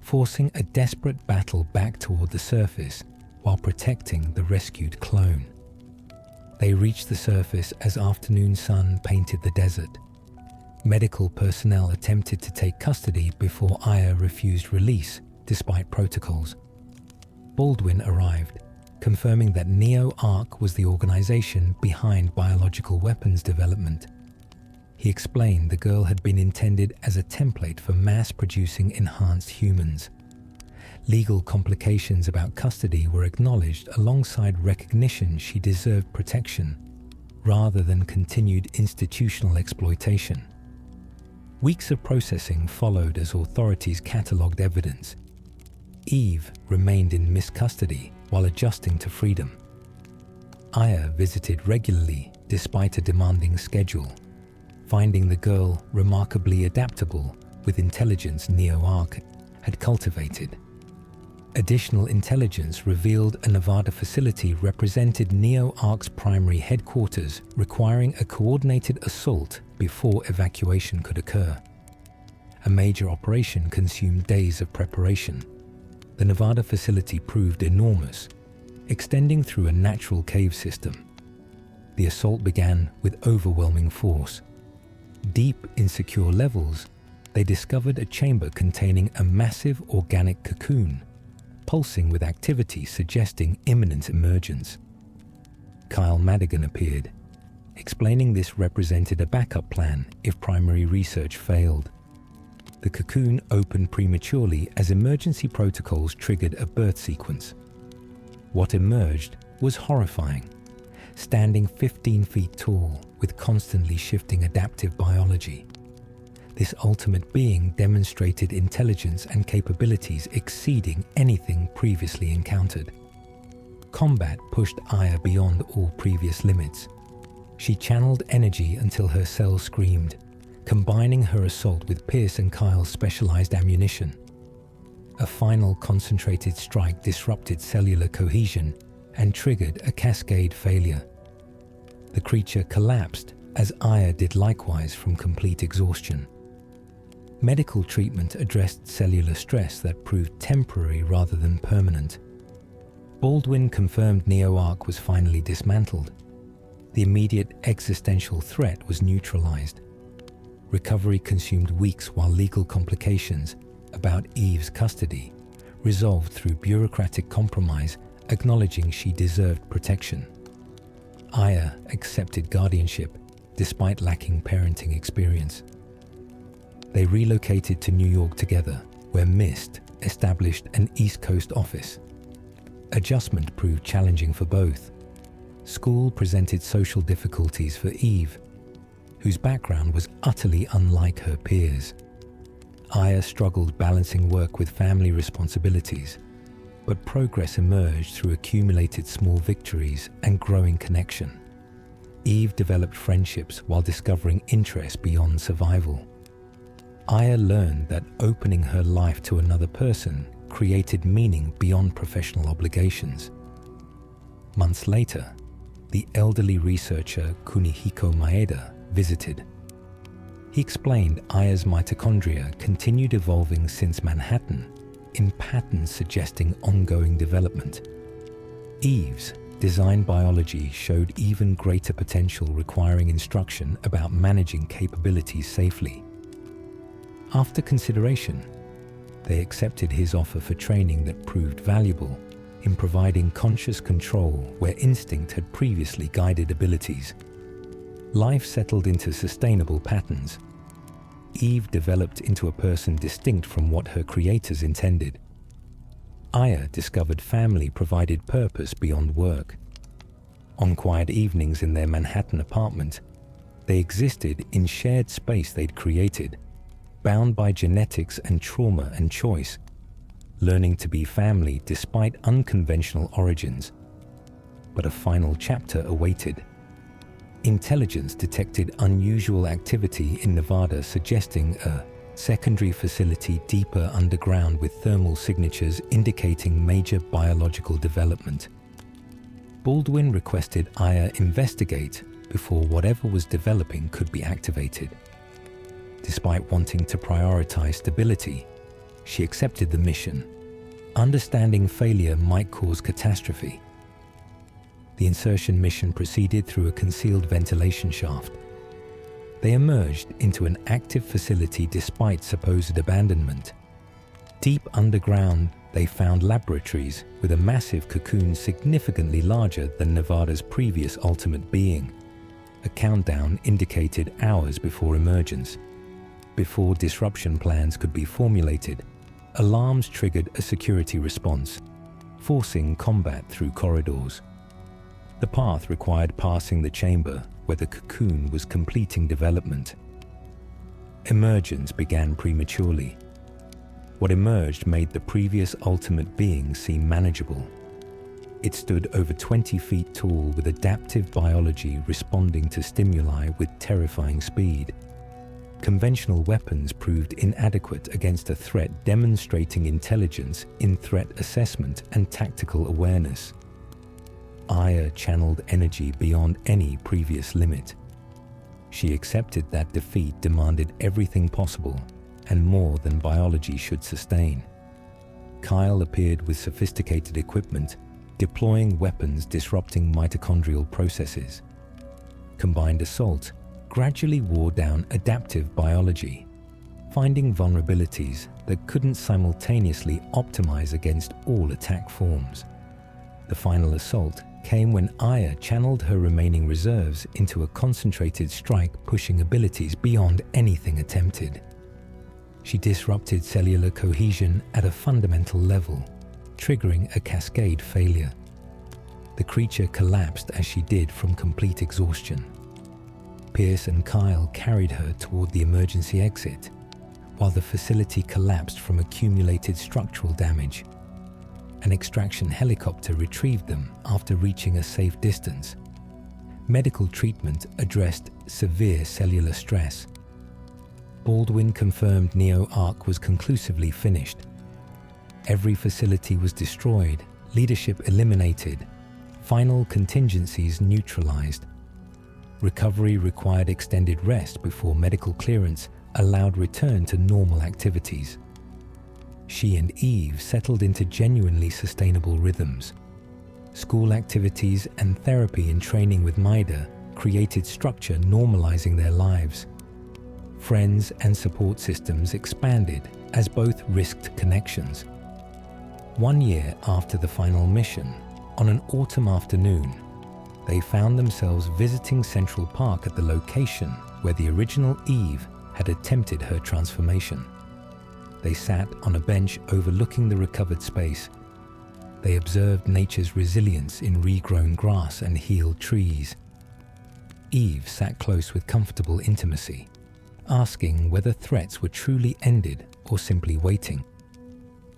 forcing a desperate battle back toward the surface while protecting the rescued clone. They reached the surface as afternoon sun painted the desert. Medical personnel attempted to take custody before Aya refused release despite protocols. Baldwin arrived, confirming that Neo-Ark was the organization behind biological weapons development. He explained the girl had been intended as a template for mass-producing enhanced humans. Legal complications about custody were acknowledged alongside recognition she deserved protection, rather than continued institutional exploitation. Weeks of processing followed as authorities catalogued evidence. Eve remained in miscustody while adjusting to freedom. Aya visited regularly despite a demanding schedule, finding the girl remarkably adaptable with intelligence Neo-Ark had cultivated. Additional intelligence revealed a Nevada facility represented Neo-Ark's primary headquarters, requiring a coordinated assault before evacuation could occur. A major operation consumed days of preparation. The Nevada facility proved enormous, extending through a natural cave system. The assault began with overwhelming force. Deep in secure levels, they discovered a chamber containing a massive organic cocoon, pulsing with activity suggesting imminent emergence. Kyle Madigan appeared, explaining this represented a backup plan if primary research failed. The cocoon opened prematurely as emergency protocols triggered a birth sequence. What emerged was horrifying, standing 15 feet tall with constantly shifting adaptive biology. This ultimate being demonstrated intelligence and capabilities exceeding anything previously encountered. Combat pushed Aya beyond all previous limits. She channeled energy until her cells screamed, combining her assault with Pierce and Kyle's specialized ammunition. A final concentrated strike disrupted cellular cohesion and triggered a cascade failure. The creature collapsed as Aya did likewise from complete exhaustion. Medical treatment addressed cellular stress that proved temporary rather than permanent. Baldwin confirmed Neo-Ark was finally dismantled. The immediate existential threat was neutralized. Recovery consumed weeks while legal complications about Eve's custody resolved through bureaucratic compromise, acknowledging she deserved protection. Aya accepted guardianship despite lacking parenting experience. They relocated to New York together, where MIST established an East Coast office. Adjustment proved challenging for both. School presented social difficulties for Eve, whose background was utterly unlike her peers. Aya struggled balancing work with family responsibilities, but progress emerged through accumulated small victories and growing connection. Eve developed friendships while discovering interests beyond survival. Aya learned that opening her life to another person created meaning beyond professional obligations. Months later, the elderly researcher Kunihiko Maeda visited. He explained Aya's mitochondria continued evolving since Manhattan, in patterns suggesting ongoing development. Eve's design biology showed even greater potential, requiring instruction about managing capabilities safely. After consideration, they accepted his offer for training that proved valuable in providing conscious control where instinct had previously guided abilities. Life settled into sustainable patterns. Eve developed into a person distinct from what her creators intended. Aya discovered family provided purpose beyond work. On quiet evenings in their Manhattan apartment, they existed in shared space they'd created, bound by genetics and trauma and choice, learning to be family despite unconventional origins. But a final chapter awaited. Intelligence detected unusual activity in Nevada, suggesting a secondary facility deeper underground with thermal signatures indicating major biological development. Baldwin requested Aya investigate before whatever was developing could be activated. Despite wanting to prioritize stability, she accepted the mission, understanding failure might cause catastrophe. The insertion mission proceeded through a concealed ventilation shaft. They emerged into an active facility despite supposed abandonment. Deep underground, they found laboratories with a massive cocoon significantly larger than Nevada's previous ultimate being. A countdown indicated hours before emergence. Before disruption plans could be formulated, alarms triggered a security response, forcing combat through corridors. The path required passing the chamber where the cocoon was completing development. Emergence began prematurely. What emerged made the previous ultimate being seem manageable. It stood over 20 feet tall with adaptive biology responding to stimuli with terrifying speed. Conventional weapons proved inadequate against a threat demonstrating intelligence in threat assessment and tactical awareness. Aya channeled energy beyond any previous limit. She accepted that defeat demanded everything possible and more than biology should sustain. Kyle appeared with sophisticated equipment, deploying weapons disrupting mitochondrial processes. Combined assault gradually wore down adaptive biology, finding vulnerabilities that couldn't simultaneously optimize against all attack forms. The final assault came when Aya channeled her remaining reserves into a concentrated strike, pushing abilities beyond anything attempted. She disrupted cellular cohesion at a fundamental level, triggering a cascade failure. The creature collapsed as she did from complete exhaustion. Pierce and Kyle carried her toward the emergency exit, while the facility collapsed from accumulated structural damage. An extraction helicopter retrieved them after reaching a safe distance. Medical treatment addressed severe cellular stress. Baldwin confirmed Neo-Ark was conclusively finished. Every facility was destroyed, leadership eliminated, final contingencies neutralized. Recovery required extended rest before medical clearance allowed return to normal activities. She and Eve settled into genuinely sustainable rhythms. School activities and therapy and training with Maida created structure normalizing their lives. Friends and support systems expanded as both risked connections. 1 year after the final mission, on an autumn afternoon, they found themselves visiting Central Park at the location where the original Eve had attempted her transformation. They sat on a bench overlooking the recovered space. They observed nature's resilience in regrown grass and healed trees. Eve sat close with comfortable intimacy, asking whether threats were truly ended or simply waiting.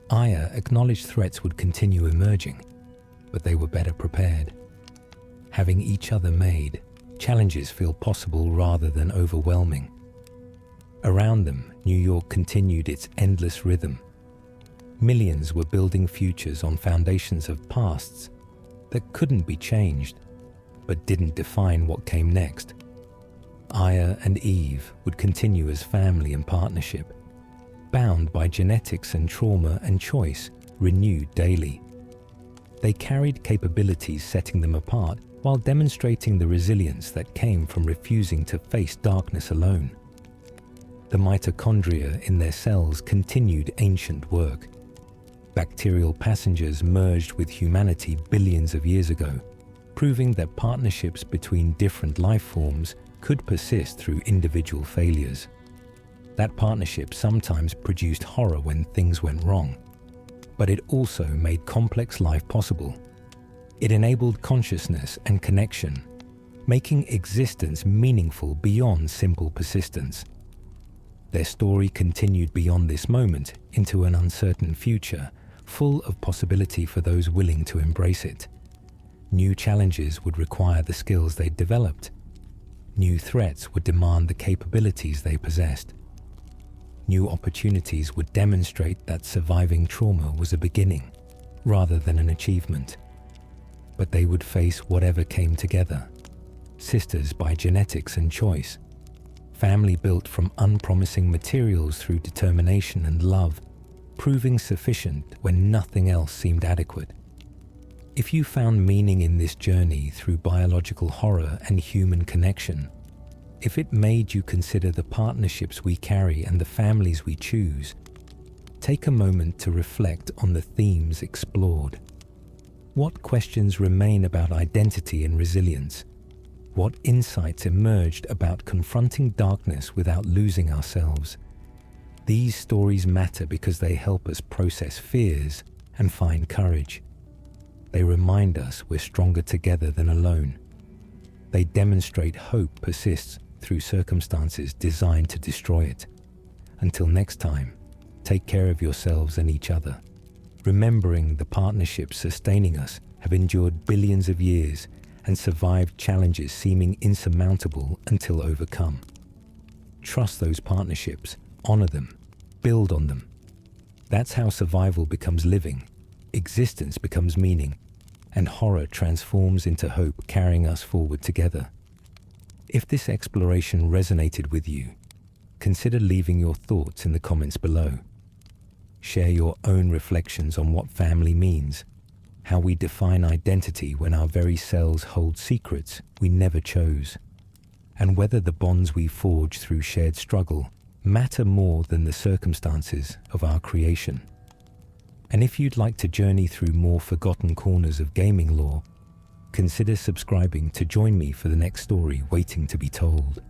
Aya acknowledged threats would continue emerging, but they were better prepared. Having each other made, challenges feel possible rather than overwhelming. Around them, New York continued its endless rhythm. Millions were building futures on foundations of pasts that couldn't be changed, but didn't define what came next. Aya and Eve would continue as family and partnership, bound by genetics and trauma and choice, renewed daily. They carried capabilities setting them apart while demonstrating the resilience that came from refusing to face darkness alone. The mitochondria in their cells continued ancient work. Bacterial passengers merged with humanity billions of years ago, proving that partnerships between different life forms could persist through individual failures. That partnership sometimes produced horror when things went wrong, but it also made complex life possible. It enabled consciousness and connection, making existence meaningful beyond simple persistence. Their story continued beyond this moment into an uncertain future, full of possibility for those willing to embrace it. New challenges would require the skills they'd developed. New threats would demand the capabilities they possessed. New opportunities would demonstrate that surviving trauma was a beginning, rather than an achievement. But they would face whatever came together. Sisters by genetics and choice. Family built from unpromising materials through determination and love, proving sufficient when nothing else seemed adequate. If you found meaning in this journey through biological horror and human connection, if it made you consider the partnerships we carry and the families we choose, take a moment to reflect on the themes explored. What questions remain about identity and resilience? What insights emerged about confronting darkness without losing ourselves? These stories matter because they help us process fears and find courage. They remind us we're stronger together than alone. They demonstrate hope persists through circumstances designed to destroy it. Until next time, take care of yourselves and each other, remembering the partnerships sustaining us have endured billions of years and survived challenges seeming insurmountable until overcome. Trust those partnerships, honor them, build on them. That's how survival becomes living, existence becomes meaning, and horror transforms into hope, carrying us forward together. If this exploration resonated with you, consider leaving your thoughts in the comments below. Share your own reflections on what family means, how we define identity when our very cells hold secrets we never chose, and whether the bonds we forge through shared struggle matter more than the circumstances of our creation. And if you'd like to journey through more forgotten corners of gaming lore, consider subscribing to join me for the next story waiting to be told.